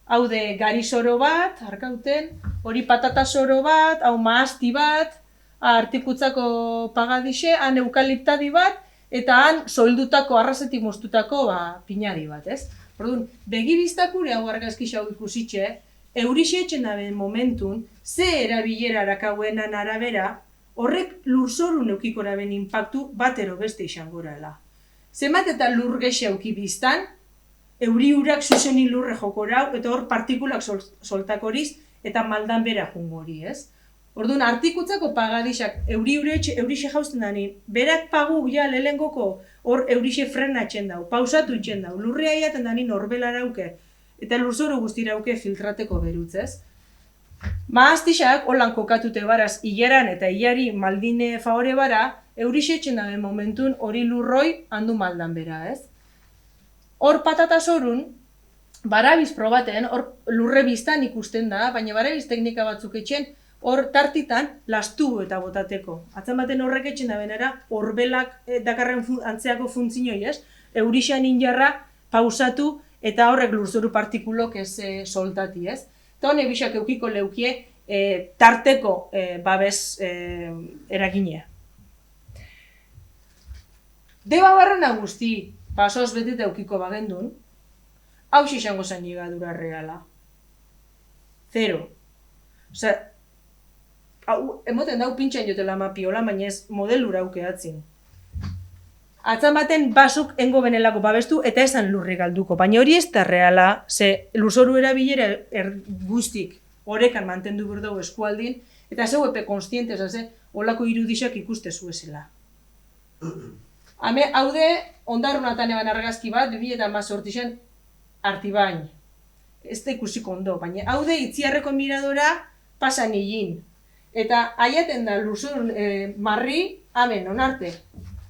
hau de gari soro bat, arkauten, hori patata soro bat, hau maazti bat, artikutzako pagadixe, han eukaliptadi bat, eta han soildutako, arrazetik moztutako pinadi bat, ez? Orduan, begibiztakure hau argazkisa hau ikusitxe, eurixe etxen daben momentun, ze erabilera arakauenan arabera, horrek lurzoru neukiko eraben impactu batero beste izango dela. Zemat eta lur gexe auki biztan, euri urak zuzenin lurre jokorau, eta hor partikulak soltakoriz, eta maldan bera jungo hori, ez? Orduan, artikutzako pagadixak eurixe jausten danin, berak pagu ja lelengoko hor eurixe frenatzen dau, pausatu itzen dau, lurrea iaten danin horbelarauke, eta lurzoru guztirauke filtrateko berutzez. Maaztixak, holan kokatute baraz, hilaran eta hilari maldine faore bara, eurixe etxen dabe momentun hori lurroi handu maldan bera, ez? Hor patata sorun, barabiz probaten, hor lurre biztan ikusten da, baina barabiz teknika batzuk etxen, hor tartitan lastu eta botateko. Atzan baten horrek etxen da benera, horbelak dakarren antzeako funtzinoi, ez? Eurixan injarra pausatu eta horrek lurzoru partikulok ez soltati, ez? Eta hone bisak eukiko leukie tarteko babes eraginea. Deba barrena guzti, pasoz beteta eukiko bagendun, hau izango zen ligadura reala. Zero. Osea, emoten dau pintxan jotela mapiola, baina ez modelura aukeatzin. Atzan baten basuk engo benelako babestu eta esan lurri galduko, baina hori ez da reala, ze lurzoru erabilera guztik orekan mantendu berdau eskualdin, eta zeu epe konstientez, holako irudisak ikuste zuezela. Haude, ondarrunatan eban argazki bat, 2018an Artibain. Ez da ikusiko ondo, baina haude itziarreko miradora pasan higin. Eta aiaten da lurzorun marri, amen, onarte.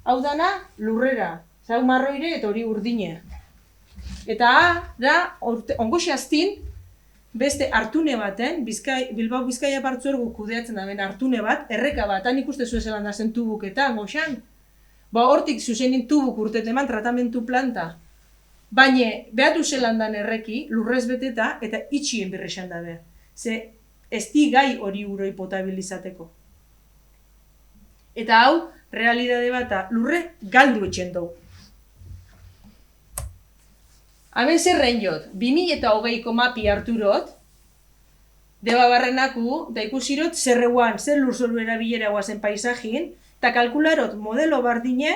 Hau dana, lurrera. Zau marroire eta hori urdine. Eta da, ongo xaztin, beste hartune baten, Bilbao Bizkaia partzuergu kudeatzen daben hartune bat, erreka bat, han ikuste zuezelan da zen tubuketa, goxan. Hortik zuzenin tubuk urteteman tratamentu planta. Baina, behatu zelan dan erreki, lurrez beteta, eta itxien birrexan dabe. Ze, ez di gai hori uroi potabilizateko. Eta hau, realidade bata, lurre galdu etxen dugu. Hemen zerren jot, 2020ko mapi harturot, deba barrenaku, da ikusirot zerreuan, zer lurzoru erabilera guazen paisajin, eta kalkularot modelo bardine,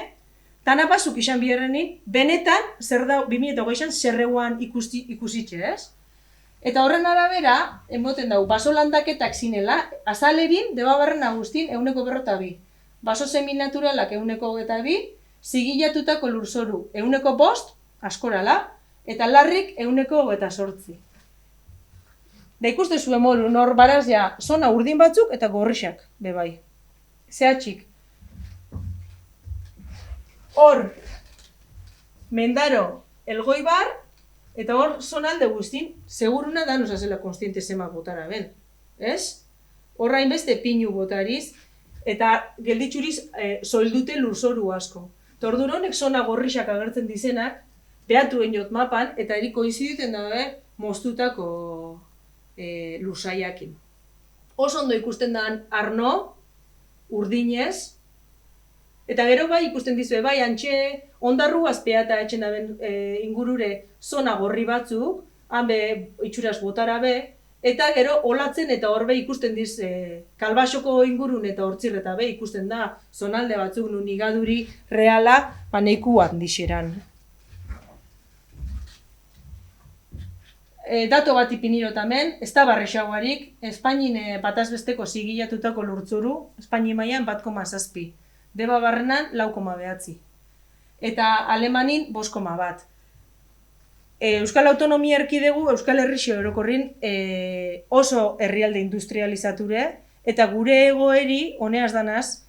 tana pasuk izan biherrenin, benetan, zer da, 2020an zerreuan ikusitxe, ez? Eta horren arabera, emoten dugu, baso landaketak zinela, azalerin, deba barrena guztin, 142. Baso seminaturalak 122, zigilatutako lurzoru 105, askorala, eta larrik 128. Da ikuste zuen moru, nor baraz ja, zona urdin batzuk eta gorrixak, bebai. Zehatxik. Hor, Mendaro, Elgoibar, eta hor zonalde guztin, seguruna da nosazela konstiente zema botara ben, ez? Horra inbeste pinu botariz, eta gelditxuriz soildute lurzoru asko. Tordun honek zona gorrixak agertzen dizenak, behatuen jot mapan, eta eriko iziduten dabe moztutako lursaiakin. Oso ondo ikusten da arno, urdinez, eta gero bai ikusten dizue, bai antxe ondarruaz peata etxen daben ingurure zona gorri batzuk, han be itxuraz botara be, eta gero olatzen eta horbe ikusten diz kalbaxoko ingurun eta hortzirreta be ikusten da zonalde batzuk nun igaduri reala paneiku handixeran. Dato bat ipiniro tamen, ez da barrexaguarik, Espainin batazbesteko zigilatutako lurtzuru, Espaini mailan 1,7. Deba barrenan 4,9. Eta Alemanin 5,1. Euskal Autonomia Erkidegu, Euskal Herrixo orokorrin oso herrialde industrializature, eta gure egoeri, honeaz danaz,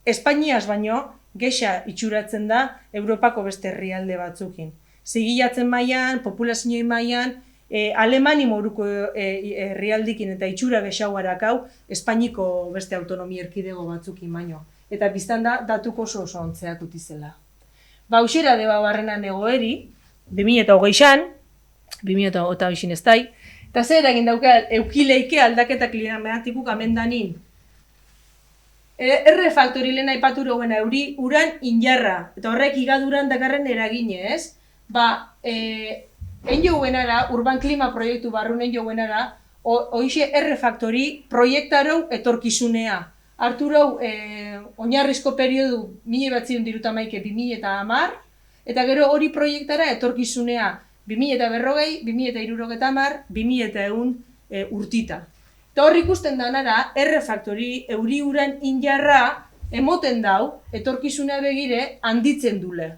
Espainiaz baino, gexa itxuratzen da Europako beste herrialde batzukin. Zigilatzen mailan, populazioi mailan, Alemani moruko herrialdikin eta itxura gexauarak hau, Espainiko beste autonomia erkidego batzukin baino. Eta biztan da, datuko oso ontzeak utizela. Hauxera deba barrenan egoeri, 2008an, 2008 ez dai, eta zer eragin dauka eukileike aldaketa klimatikuk amendanin. Errefaktori lehen aipatu roguena uran injarra, eta horrek igaduran dakarren eraginez, enjo guenara, urban klima proiektu barrun enjo guenara, hoixe errefaktori proiektarau etorkizunea. Arturau, oinarrizko periodu 1970-2010, eta gero hori proiektara etorkizunea 2040, 2060, 2100 urtita. Eta hor ikusten danara, errefaktori euri uran injarra emoten dau, etorkizunea begire handitzen dule.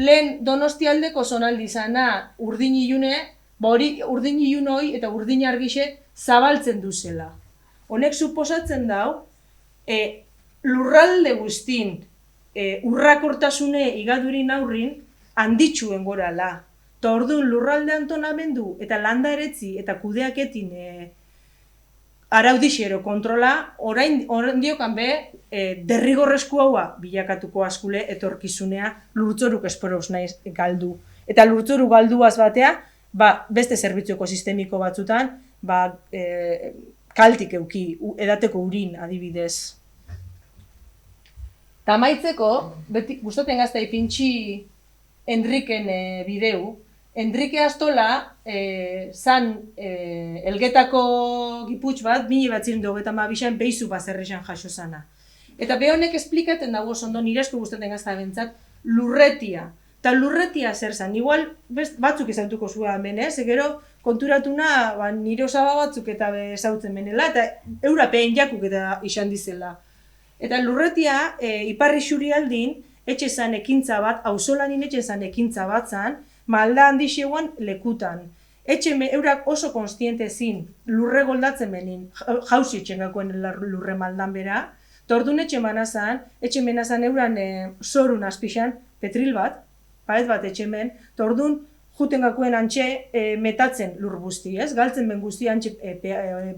Lehen Donostialdeko zonaldi zana urdin ilune, hori urdin ilun hoi eta urdin argixe zabaltzen duzela. Honek suposatzen dau, lurralde guztin urrakortasune igadurin aurrin handitxuen gorala. Eta orduan lurralde antonamendu eta landaretzi eta kudeaketin araudixero kontrola, orain diokan be, derrigorrezko haua bilakatuko askule etorkizunea lurtzoruk esporoz naiz galdu. Eta lurtzoru galduaz batea, beste zerbitzu ekosistemiko batzutan, kaltik euki, edateko urin adibidez. Ta amaitzeko, gustaten gazta ipintxi Enriken bideu, Enrique Astola zan Elgetako giputx bat, 1922an Beizu bazerrexan jaso zana. Eta honek esplikaten dago ondo nire asko gustaten gazta bentzat, lurretia. Eta lurretia zer zan, igual batzuk izautuko zua menez, gero konturatuna nire osaba batzuk eta ezautzen menela, eta eurapean jakuk eta izan dizela. Eta lurretia, Iparri Xurialdin, etxe zan ekintza bat, auzolanin etxe zan ekintza bat zan, malda handixeuan lekutan. Eurak oso konstiente zin, lurre goldatzen benin, jauzi etxengakoen lurre maldan bera, eta orduan etxe menazan euran zorun azpixan, petril bat, paet bat etxe men, eta orduan juten gakoen antxe metatzen lur guzti, ez? Galtzen ben guzti antxe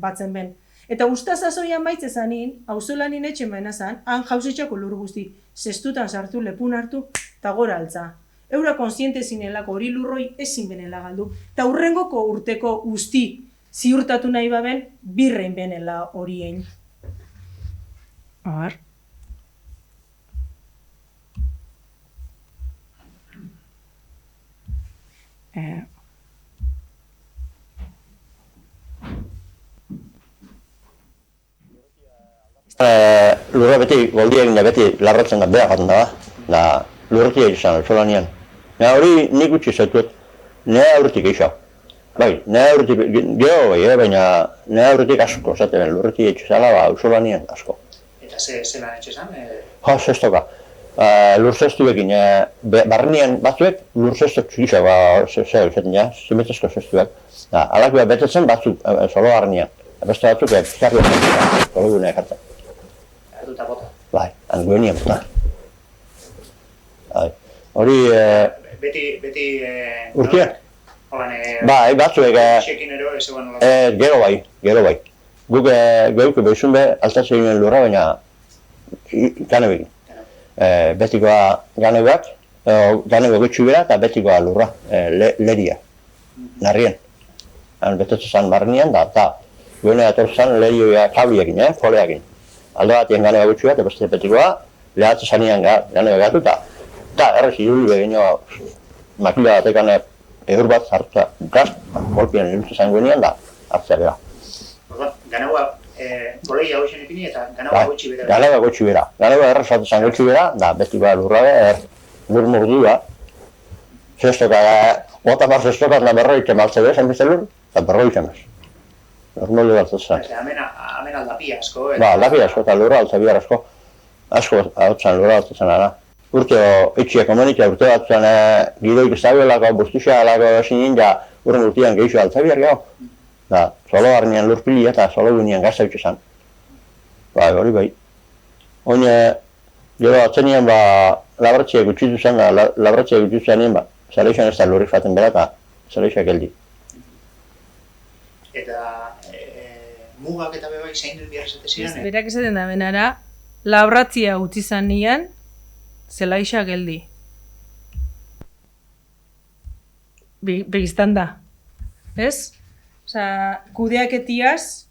batzen ben. Eta ustazazoian baitze zanin, auzolanin etxe menazan, han jauzetxako lur guzti, zestutan sartu, lepun hartu, eta gora altza. Eura konsiente zinelako hori lurroi ezin benela galdu. Eta hurrengoko urteko guzti ziurtatu nahi baben, birrein benela horien. Abar. Lurra beti, goldi egin da beti larratzen da beha jaten da, lurretia izan, solanian. Hori nik utzi zaitut, nire aurretik eixau. Bai, nire aurretik, gero bai, baina nire aurretik asko, zate ben, lurretia izala, solanian asko. Eta zelan etxe zan? Zestoka. Lur zestuekin, barrenean batzuek lur zestok txikisa, zaten ja, zimetzezko zestuek. Alak betetzen batzuk, solo barrenean. Beste batzuk, pizarri batzuk, solo gunea ekartzen. Erduta bota? Bai, anguenien bota. Hori... Beti... Urtia? Bai, batzuek... Xekin ero, ez egon nola? Gero bai. Guk geuk behizun be, altatzen ginen lurra, baina ganebekin. Betikoa ganebeak, ganebe gutxu bera eta betikoa lurra, leria, narrien. Betetzen zan barnean da, eta guenea etortzen lerioa kabliekin, foleakin. Alde batien ganebe gutxu bat, beste betikoa, lehatzen zanean ganebe gatu eta errez iruli begino makila batekan eur bat hartuta gaz, golpien irutzen zain guenean da, hartzea bera. Ganeba, bolei hau izan ipini eta ganeba gutxi bera? Ganeba gutxi bera. Ganeba errez batean gutxi bera, da betikoa lurra be, lur murdua. Zestoka, gota mar zestoka eta berroi kemaltze bez, enbizte lur, eta berroi kemez. Normali bat zetzen. Hemen aldapia asko? Aldapia asko eta lurra altzabia asko. Asko hautzen lurra altzen ara. Urte itxiak komunitea urte batzen gidoik estabiolako, bustixialako esinin ja urren urtean gehixo altzabiak gau. Solo barnean lurpilia eta solo gunean gazta utxe zan. Hori bai. Oin, gero atzenean labratxeak utxitu zen, labratxeak utxitu zenien, zeleixan ez da lurrik faten bera eta zeleixak geldi. eta mugak eta bebai zein dut behar esate ziren. Berak esaten da benara, labratzia utzi zanean, zelaixa geldi. Begiztan da, ez? Osa, kudeaketiaz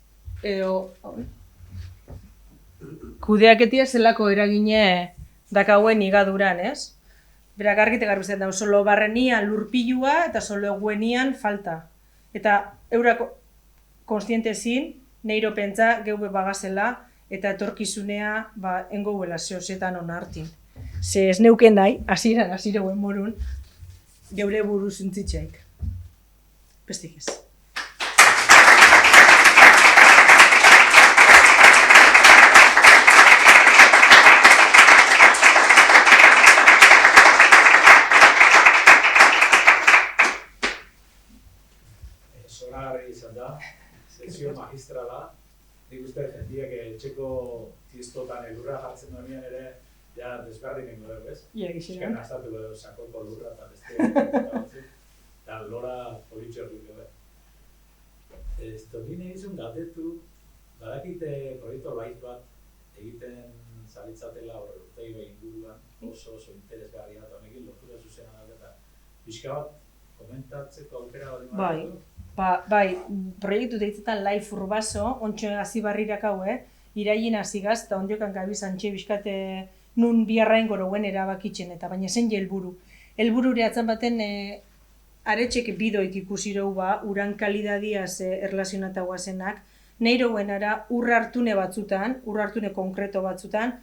zelako eragine dakauen igaduran, ez? Berak argite garbi zen da, solo barrenian lurpilua eta solo eguenian falta. Eta eurako konstiente zin, neiro pentsa geube bagazela eta etorkizunea engouela zehozetan hona hartin. Ze ez neuken nahi, hasieran morun, geure buruz intzitxaik. Bestik ez. Zoragarri izan da, sesio magistrala, nik uste jendiak etxeko tiztotan elurra jartzen duenean ere, ja desberdinengo dugu, ez? Ia gixeran. Esken aztatuko dugu sakoko lurra eta beste eta lora politxo dugu. Nire egizun galdetu, badakite proiektu bait bat egiten zaritzatela urtei behin inguruan oso interesgarria eta honekin lotura zuzena da eta pixka bat komentatzeko aukera bat Bai. Bai, proiektu deitzetan Life Urbaso, ontxo hazibarrirak hau, iraien hazigaz, eta ondiokan gabiz antxe bizkate nun biarrain goroen erabakitzen, eta baina zen helburu. Helburu atzan baten aretxek bidoik ikusirou uran kalidadiaz erlazionata guazenak, neiroen ara urrartune batzutan, urrartune konkreto batzutan,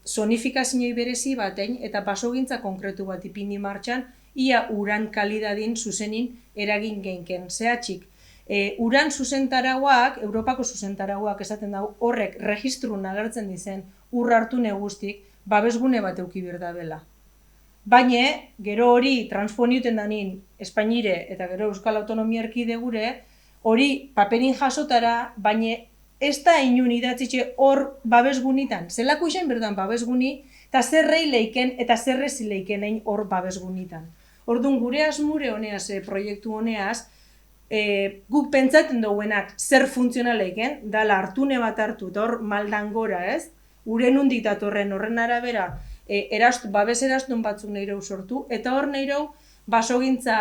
zonifikazioei berezi batein eta basogintza konkretu bat ipini martxan, ia uran kalidadin zuzenin eragin geinken. Zehatxik, uran zuzentarauak, Europako zuzentarauak esaten dau, horrek registrun agertzen dizen urrartune guztik, babesgune bat euki berdabela. Baina, gero hori transponiuten danin Espainire eta gero Euskal Autonomia Erkidegure, hori paperin jasotara, baina ez da inun idatzitxe hor babesgunitan. Zelako izan berdan babesguni, eta zerrei leiken eta zerrezi leiken hor babesgunitan. Orduan, gure asmure honeaz, proiektu honeaz, guk pentsaten duguenak zer funtzionaleiken, dala hartune bat hartu, eta hor maldan gora, ez? Uren hundik datorren horren arabera, babes erastun batzuk nahireu sortu, eta hor nahireu basogintza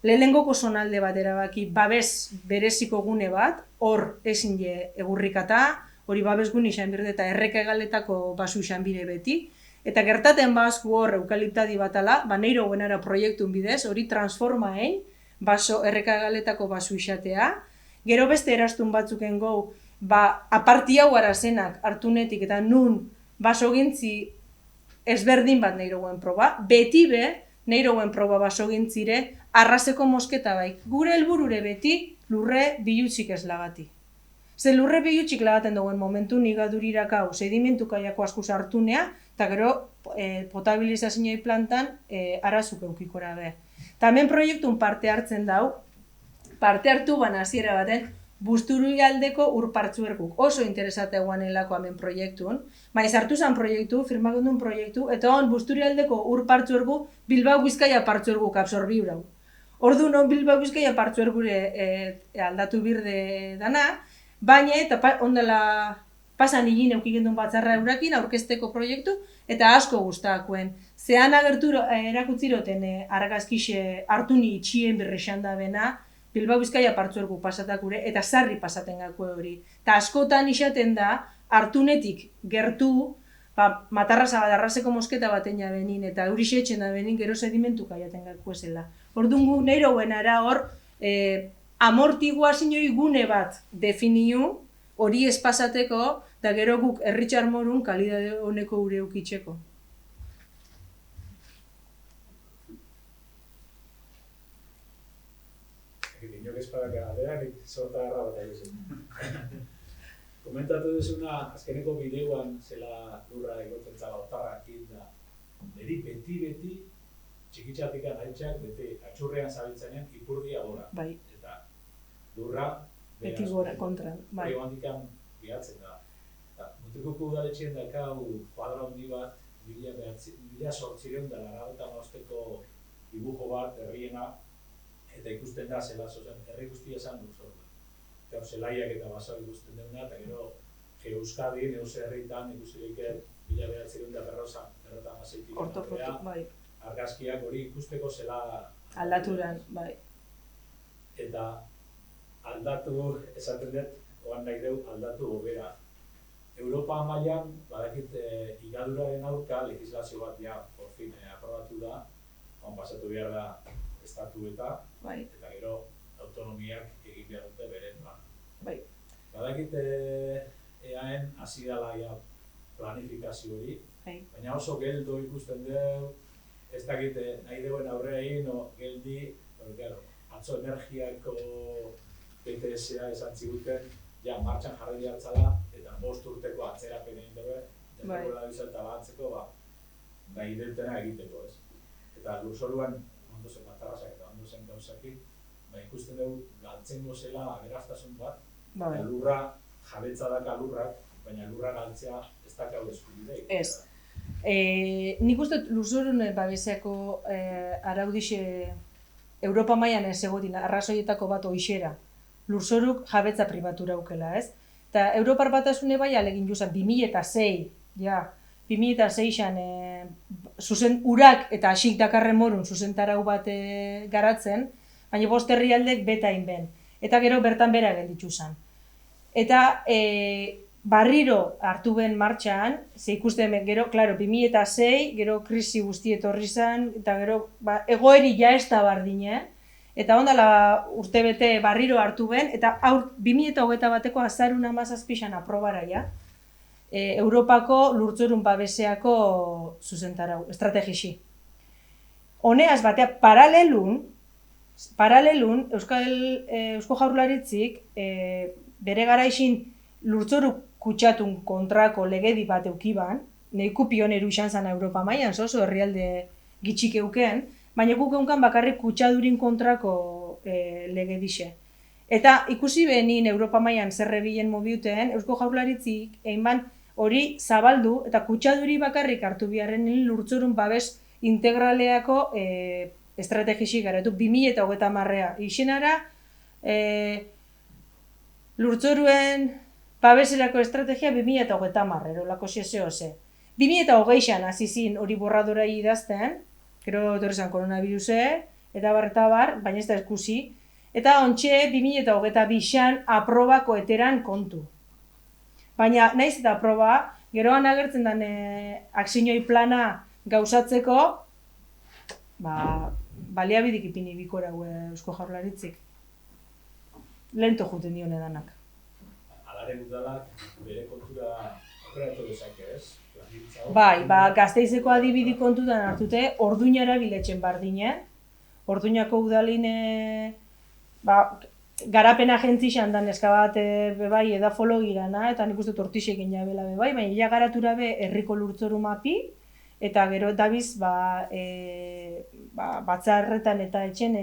lehenengoko zonalde bat erabaki, babes bereziko gune bat, hor ezin egurrikata, hori babesgun izan birde eta errekegaletako basu izan bire beti, eta gertaten bazku hor eukaliptadi batala, nahiro guenara proiektun bidez, hori transformaen, errekagaletako basu izatea, gero beste erastun batzuken gau, aparti hau arazenak hartunetik eta nun basogintzi ezberdin bat nahiro guen proba, beti be, nahiro guen proba basogintzire, arrazeko mosketa bai. Gure helburure beti lurre bilutzik ez lagati. Ze lurre bilutzik lagaten duen momentu nigadurirakau sedimentu kaiako askuz hartunea, eta gero potabilizazioa plantan arazuk eukikora be. Tamen proiektun parte hartzen dau, parte hartu hasiera baten, Busturialdeko urpartzuerguk oso interesate guanelako hemen proiektun, maiz hartu zan proiektu, firmakundun proiektu, eta hon Busturialdeko urpartzuergu Bilbao Bizkaia partzuerguk absorbiurau. Ordu non Bilbao Bizkaia partzuergure aldatu birde dana, baina eta ondela pasan higin eukigendun batzarra eurakin aurkezteko proiektu, eta asko guztakuen. Zean agertu erakutziroten argazkixe hartuni itxien berrexan da bena, Bilbao Bizkaia partzuergu pasatakure, eta sarri pasaten gakue hori. Eta askotan izaten da, hartunetik gertu, matarrazeko mosketa baten jabenin, eta eurixe etxen da benin, gero sedimentu kaiaten gakue zela. Orduan gu neiroen ara hor, amortigua zinoi gune bat definiu, hori ez pasateko, da gero guk herritxar morun kalidade honeko gure eukitzeko. Inok espadak aldeak, zorta garra bat egiten. Komentatu duzuna, azkeneko bideoan zela lurra egoten zala otarrakin da, beti, txikitxatikan haitzak, beti atxurrean zabiltzenean ipurdia gora. Bai. Eta lurra, beti gora, kontran. Bai. Hori handikan bihatzen da. Mutrikuko udaletxean dakau kuadra handi bat, 1800 da larabeta mausteko dibujo bat, herriena, eta ikusten da zela, herri guztia esan lurzorua. Eta zelaiak eta baso ikusten dena, eta gero Euskadi, neuz herritan, ikusirik 1950 Ortofoto, bai. argazkiak hori ikusteko zela Aldaturan, bai. eta aldatu, esaten dut, oan nahi deu, aldatu hobera. Europa mailan badakit higaduraren aurka legislazio bat ja, por fin, aprobatu da, pasatu behar da estatueta, Bai. eta gero autonomiak egin behar dute beren plan. Bai. Badakit EAen hasi dela ja planifikazio hori, Bai. baina oso geldo ikusten dugu, ez dakit nahi deuen aurrera egin, geldi, atzo energiako PTS-a esan ziguten, ja, martxan jarri hartzala, eta 5 urteko atzerapen egin dugu, denbola bizalta batzeko, idetena egiteko, ez. Eta lurzoruan, ondo zen batarrazak eta ondo zen gauzakik, ikusten dugu galtzengo zela aberaztasun bat, eta lurra, jabetza daka lurrak, baina lurra galtzea ez dakau eskubideik. Ez. Nik uste lurzorun babeseako araudixe Europa mailan ez egotin arrazoietako bat hoixera. Lurzoruk jabetza pribatura aukela, ez? Eta Europar Batasune bai alegin juzan 2006, ja, 2006an zuzen urak eta asik dakarren morun zuzentarau bat garatzen, baina 5 herrialdek beta inben. Eta gero bertan bera gelditzu zan. Eta barriro hartu ben martxan, ze ikusten gero, klaro, 2006, gero krisi guzti etorri zan, eta gero egoeri ja ez da bardine, eta ondala urtebete barriro hartu ben, eta 2021 bateko azarun 17an aprobara ja, Europako lurtzorun babeseako zuzentarau, estrategixi. Honeaz batea, paralelun Eusko Jaurlaritzik bere garaixin lurtzoru kutsatun kontrako legedi bat eukiban, neiku pioneru izan zan Europa mailan, oso herrialde gitxik euken, baina guk eunkan bakarrik kutsadurin kontrako legedixe. Eta ikusi behin Europa mailan zerrebilen mobiuten, Eusko Jaurlaritzik einban hori zabaldu eta kutsaduri bakarrik hartu biharren lurtzorun babes integraleako estrategixi garatu 2030a. Izenara lurtzoruen babeserako estrategia 2030, erolako xeseoze. 2020an hasi zin hori borradora idazten, gero etorrizan koronaviruse, eta bar, baina ez da eskusi. Eta ontxe 2022an aprobako eteran kontu. Baina naiz eta aproba, geroan agertzen den aksinoi plana gauzatzeko, baliabidik ipini bikora Eusko Jaurlaritzik. Lento juten dione danak. Alaren udalak bere kontura aurreratu dezake, ez? Bai, Gasteizeko adibidi kontutan hartute, Orduñara biletzen bardine. Orduñako udalin garapen agentzixan dan eska bat bebai edafolo girana, eta nik uste tortixek inabela bebai, baina ja garatura be herriko lurtzoru mapi, eta gero dabiz batzarretan eta etxen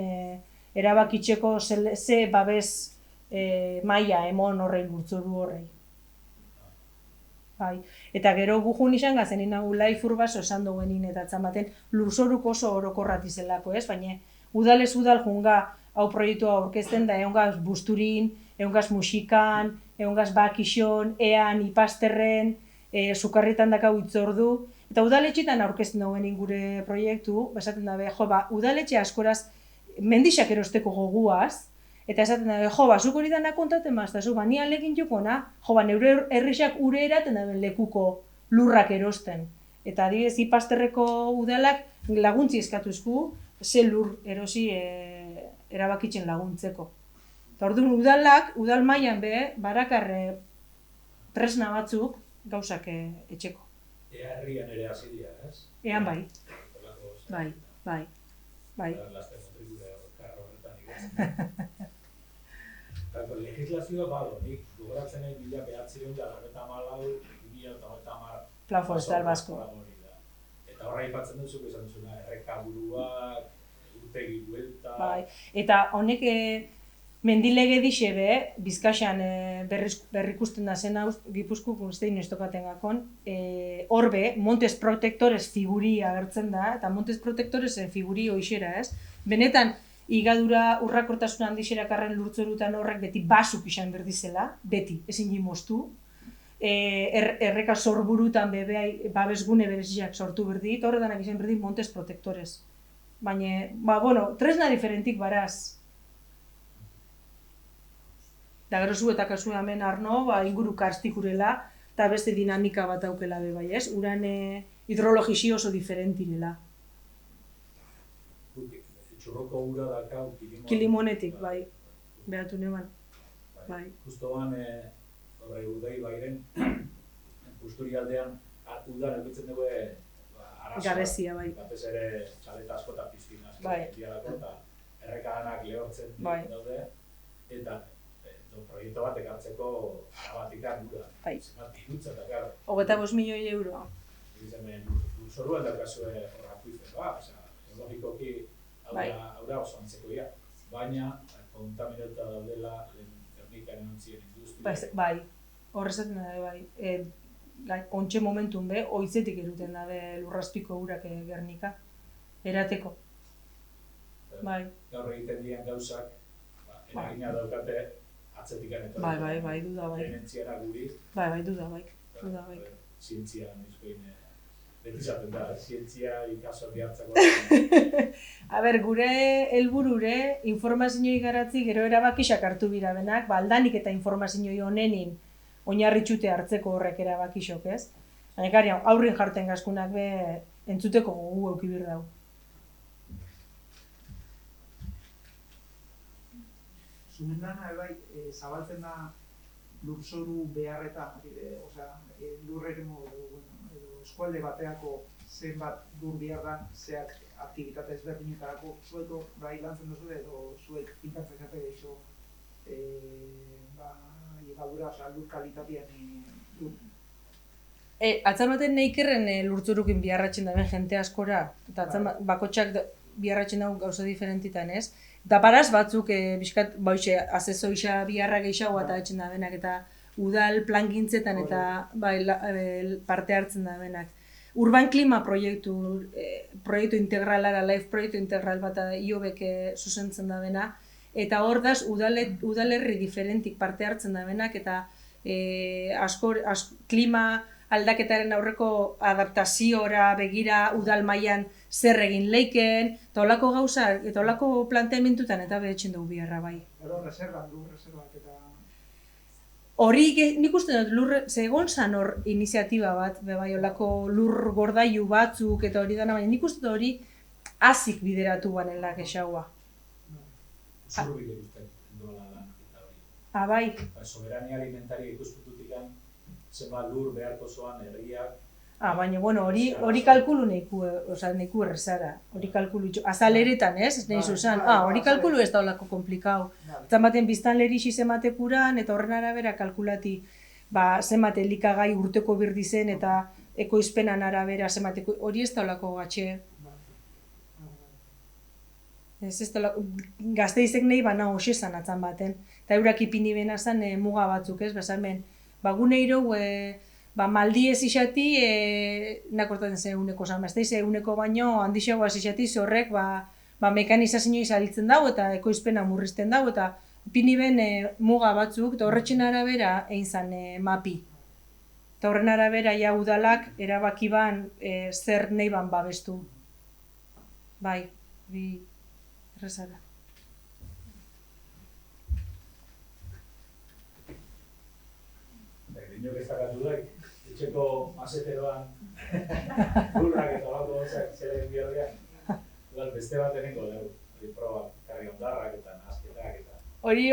erabakitzeko ze babes maila emon horrein lurtzoru horrei. Bai. Eta gero gujun izan gazen inagu laifur baso esan duenin eta atzamaten lurzoruk oso orokorrati zelako, ez? Baina udalez udal junga hau proiektua aurkezten da eungaz busturin, eungaz musikan, eungaz bakixon, ean, ipasterren, sukarritan dakau itzordu. Eta udaletxetan aurkezten duen gure proiektu, esaten dabe, udaletxe askoraz mendixak erosteko goguaz, eta esaten dabe, zuk hori dana kontaten maztazu, ni alegin jokona, neure herrixak ure eraten daben lekuko lurrak erosten. Eta adibidez, ipasterreko udalak laguntzi eskatuzku, ze lur erosi erabakitzen laguntzeko. Eta orduan udal mailan be, barakarre tresna batzuk gauzak etxeko. Ea herrian ere hasi dira, ez? Ean bai. Bai. Lasten motrikure karro horretan igaz. Eta legislazioa bado, nik gogoratzen egin 1994, 2030 Plan Forestal Basko. Eta horra ipatzen duzu, esan duzuna, errekaburuak, urtegi buelta... Bai, eta honek mendilege dixe be, Bizkaixan berrikusten da zen hau, Gipuzkoako ustein estokaten gakon, horbe, Montes Protectores figuri agertzen da, eta Montes Protectores figuri hoixera, ez? Benetan, igadura urrakortasun handixerakarren lurtzorutan horrek beti basuk izan berdizela, beti, ezin moztu. Erreka sorburutan babesgune bereziak sortu berdit, horretanak izan berdit montes protektores. Baina, tresna diferentik baraz. Da gero zu eta kasu hemen Arno, inguru karstikurela, eta beste dinamika bat aukela be bai, ez? Uran hidrologisi oso diferentirela. Txurroko ura dakau Kilimonetik, bai, behatu neban. Bai. Justoan, urdei bairen, Busturialdean, udan eukitzen dugu arazoa. Gabezia, bai. Batez ere txaleta asko eta piztina asko Bai. dialako, eta errekadanak lehortzen Bai. daude, eta proiektu bat ekartzeko arabatikan gura. Bai. Zenbat dirutza eta gara. 25 milioi euro. Lurzoruan daukazue akuiferoa, geologikoki aurra oso antzekoia. Baina, kontaminatuta daudela Gernikaren ontzien industria. Bai, horrezaten da, bai. Ontxe momentun be, oizetik eruten dabe lurrazpiko urak Gernika. Erateko. Bai. Gaur egiten dian gauzak, eragina daukate atzetikan eta Bai, duda, bai. Enentziara guri. Bai, duda, bai. Zientzia, nizkoin, beti zaten da, zientzia ikaso bihartzako. Gure helburure informazioi garatzi gero erabakixak hartu bira benak, aldanik eta informazioi honenin oinarritxute hartzeko horrek erabakixok, ez? Baina, aurrin jarten gazkunak be entzuteko gogu eukibir dau. Zuen lana, zabaltzen da lurzoru beharreta, lur eremu edo eskualde bateako zenbat lur behar da, zeak aktibitate ezberdinetarako, zuek lantzen duzu edo zuek pintatzen zate gehiago igadura, lur kalitatean Atzamaten neikerren lurtzurukin biharratzen daben jente askora, eta bakotxak biharratzen dago gauza diferentitan, ez? Eta paraz batzuk, bizkat, asesoixa biharra gehiago eta etxen dabenak, eta udal plangintzetan eta parte hartzen dabenak. Urban klima proiektu integralara, life proiektu integral bat IOBek zuzentzen dabena, eta hor daz udalerri diferentik parte hartzen dabenak, eta klima aldaketaren aurreko adaptaziora begira udal mailan zer egin leiken, eta holako gauzak, eta holako planteamentutan eta behetxen dugu biharra bai. Gero reservak eta... Hori, nik uste dut, segon zan hor iniziatiba bat, bai, holako lur gordailu batzuk eta hori dana, baina nik uste dut hori azik bideratu banela gexaua. Zurbik ikusten dola lan eta hori. Bai. Soberania alimentaria ikuspuntutik zenbat lur beharko zoan herriak. Baina, hori kalkulu neku errezara. Hori kalkulu, azaleretan, ez? Nahi zuzan, hori kalkulu ez da olako komplikau. Zamaten biztan lerixi zematekuran, eta horren arabera kalkulati zemate likagai urteko birdizen eta ekoizpenan arabera zemateko, hori ez da olako gatxe. Gazteizek nahi bana hoxe zan atzan baten. Eta eurak ipini bena zan muga batzuk, ez? Bezamen, guneiro, maldi ez izati, nakortaten zen eguneko zan, ez eguneko baino handixago ez izati, horrek mekanizazioa izalitzen dago eta ekoizpena murrizten dago, eta pini ben muga batzuk, eta horretxen arabera egin zan mapi. Eta horren arabera ja udalak erabaki ban zer nahi ban babestu. Bai, errezara. Dinok ez dakatu daik, etxeko maseteroan lurrak eta olako gauzak zela egin biharrean. Beste bat egingo dugu, hori proba, karri ondarrak eta nazketak eta... Hori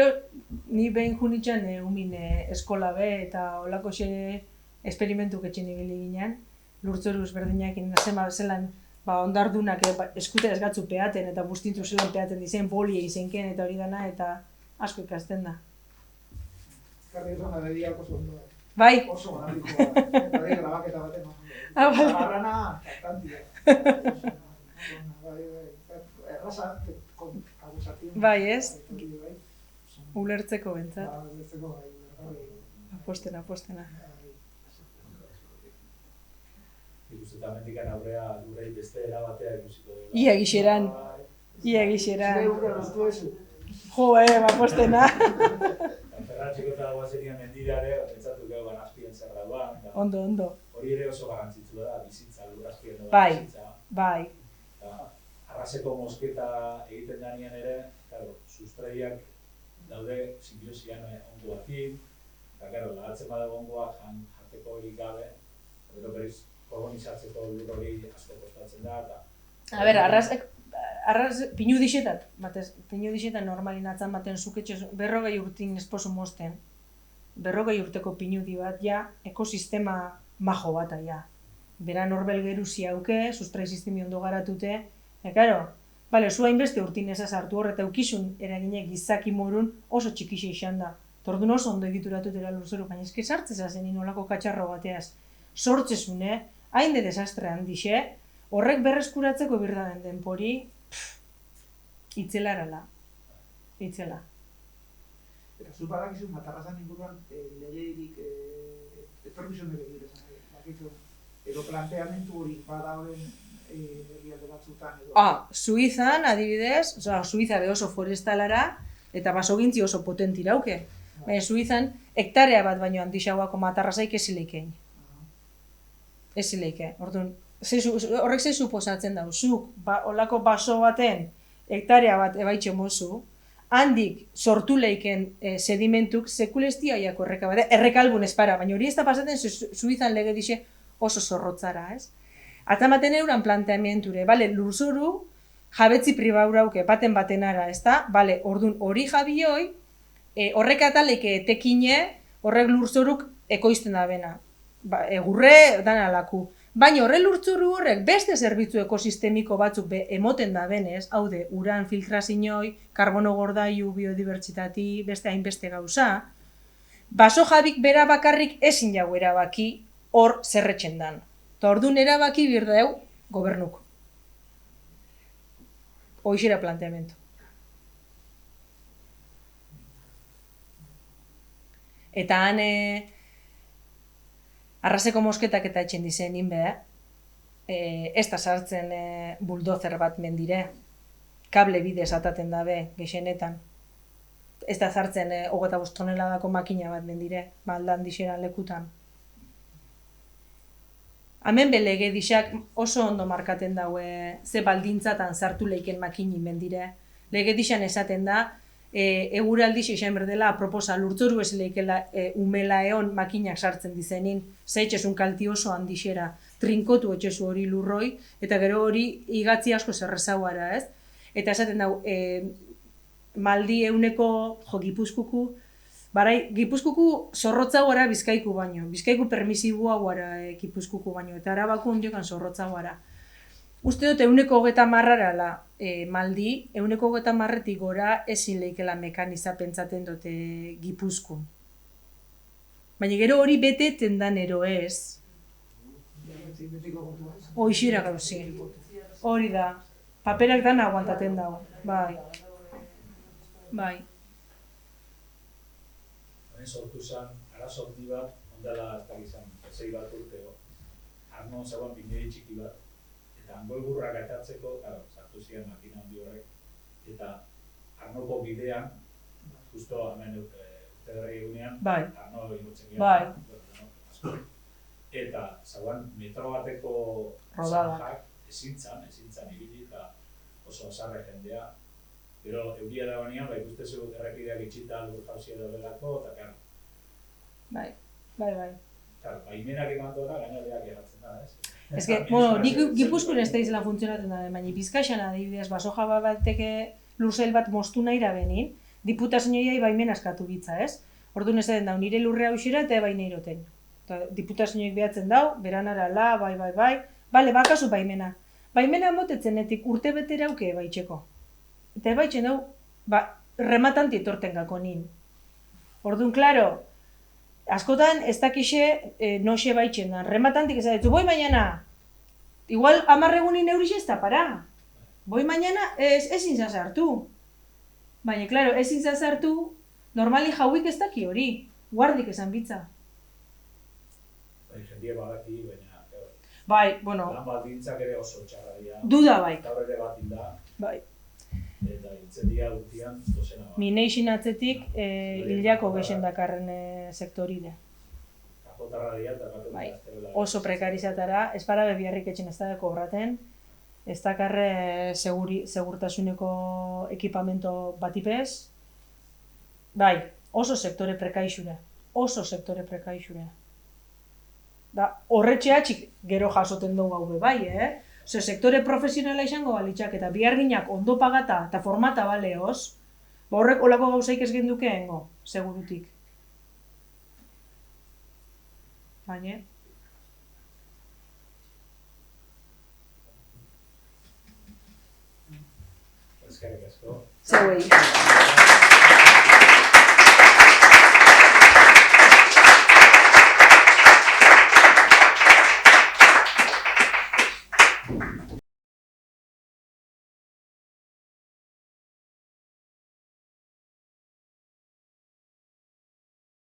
ni behin junitzen umin eskola be eta olako xe esperimentuk etxen ibili ginen, lurtzoruz berdinak zelan ondardunak eskuta ez gatzu peaten eta bustintzu zelan peaten dizen, bolie izenken eta hori dana eta asko ikasten da. Karri zona bedia oso ondo. Bai. Oso ganadikoa, eta grabaketa baten. Bai. Arrana, kantantia. Erraza, agusatien. Bai, ez? Ulertzeko bentzat. Ulertzeko, bai. Apostena. Ikustetan mendikan aurrea lurrei beste erabatea ikusiko dela. Ia gixeran. Ia gixera. Jo, bapostena. Ferratxiko eta guazerian mendirare, pentsatu gau ganazpien zer dauan. Ondo. Hori ere oso garrantzitsua da, bizitza, lurrazpien doa Bai, bizitza. bai. Arraseko mosketa egiten danean ere, sustraiak daude simbiosian ondu batin, eta lagatzen badago ongoa jateko hori gabe, gero berriz kolonizatzeko lur hori asko kostatzen da, eta... A ber, arras pinu dixetat, pinu dixetat normalin atzan baten zuketxe 40 urtin esposo mosten, 40 urteko pinudi bat, ja, ekosistema majo bat, ja. Bera norbel geruzi hauke, sustrai sistemi ondo garatute, bale, zua inbeste urtin ezaz hartu horreta eukizun eragine gizaki morun oso txikixe izan da. Tordun oso ondo egituratutera lurzoru, baina eske sartzeza zen inolako katxarro bateaz. Sortzezune, hain de desastre handixe, horrek berreskuratzeko birdaden denpori, itzelarala. Itzela. Eta zu badakizu Matarrazan inguruan legeirik etorkizunek egire zen, bakizu, edo planteamentu hori badauden herrialde batzutan edo... Suizan, adibidez, Suiza be oso forestalara, eta basogintzi oso potentirauke. Baina Suizan, hektarea bat baino handixauako Matarrazaik ezileikein. Ezileike. Orduan, horrek ze suposatzen dau, zuk, olako baso baten, hektarea bat ebaitxe mozu, handik sortu leiken sedimentuk sekulestiaiako errekalbun espara, baina hori ez da pasaten Suizan lege dixe oso zorrotzara, ez? Atzamaten euran planteamenture, lurzoru jabetzi pribaurauke baten-batenara, ez da? Orduan hori jabioi, horrek ataleke etekine, horrek lurzoruk ekoizten da bena. Egurre dana laku. Baina horre lurtzoru horrek beste zerbitzu ekosistemiko batzuk emoten da benez, haude, uran filtrazinoi, karbono gordailu, biodibertsitati, beste hainbeste gauza, baso jabik bera bakarrik ezin jau erabaki hor zerretxen dan. Eta orduan erabaki birdeu gobernuk. Hoixera planteamentu. Eta han arraseko mosketak eta etxen dizen inbe, ez da sartzen buldozer bat mendire, kable bidez ataten dabe gexenetan. Ez da sartzen 25 toneladako makina bat mendire, maldan dixeran lekutan. Hemen belege dixak oso ondo markaten daue ze baldintzatan sartu leiken makini mendire. Lege dixan esaten da, eguraldiz esan berdela aproposa lurtzoru ez leikela umela eon makinak sartzen dizenin, zeitxesun kalti oso handixera, trinkotu etxesu hori lurroi, eta gero hori igatzi asko zerrezauara, ez? Eta esaten dau, maldi euneko Gipuzkuku, Gipuzkuku zorrotza guara Bizkaiku baino, Bizkaiku permisibua guara Gipuzkuku baino, eta Arabaku ondiokan zorrotza guara. Uste dut 130 maldi, 130 gora ezin leikela mekaniza pentsaten dute Gipuzkun. Baina gero hori beteten dan ero ez. Hoixira gauzi. Hori da. Paperak dana aguantaten dago. Bai. Hemen sortu zen, arazo handi bat, ondala ez da gizan, 6 bat urteo. Arnon zegoen bingeri txiki bat, eta hango egurrak atatzeko, sartu ziren makina handi horrek, eta Arnoko bidean, justo hemen urtegarri egunean, Arno igutzen gira. Eta zegoen metro bateko zanjak ezintzan ibili, eta oso azarre jendea. Gero, euria da banean, ikustezu errepideak itxita lur jauzia daudelako, eta karo. Bai. Karo, baimenak eman duela, gainaleak eratzen da, ez? Ez que, nik Gipuzkoan ez da izela funtzionatzen da, baina Bizkaixan adibidez, basoja bateke lursail bat mostu nahi da benin, diputazioiai baimen askatu bitza, ez? Orduan ez den dau, nire lurrea hoxera eta baina iroten. Diputazioik behatzen dau, beranara la, bai, bale, bakazu baimena. Baimena motetzenetik urte betera auke baitxeko. Eta ebaitxen dau, rematanti etorten gako nin. Orduan, klaro, askotan ez dakixe noxe baitxen da. Rematantik ez da, boi mañana. Igual 10 egunin eurixe ez da para. Boi mañana ezin zazartu. Baina, klaro, ezin zazartu, normali jauik ez daki hori. Guardik esan bitza. Jendia badaki, baina... Bai, bueno... Lan baldintzak ere oso txarra dira. Duda bai. Eta horre bat inda. Bai. eta intzendia guztian dozena bat. Mineixin atzetik hilako gehien dakarren sektoride. Kajotarra dira eta gaten Bai, gaztebela. oso prekarizatara, ez para bebiarrik etxen ez da kobraten, ez dakarre segurtasuneko ekipamento batipez. Bai, oso sektore prekaixura. Da, horretxea gero jasoten dugu hau bai, Ose, sektore profesionala izango balitxak eta biharginak ondo pagata eta formata baleoz, horrek olako gauzaik ez genduke hengo, segurutik. Baina? Eskerrik asko. Zeuei.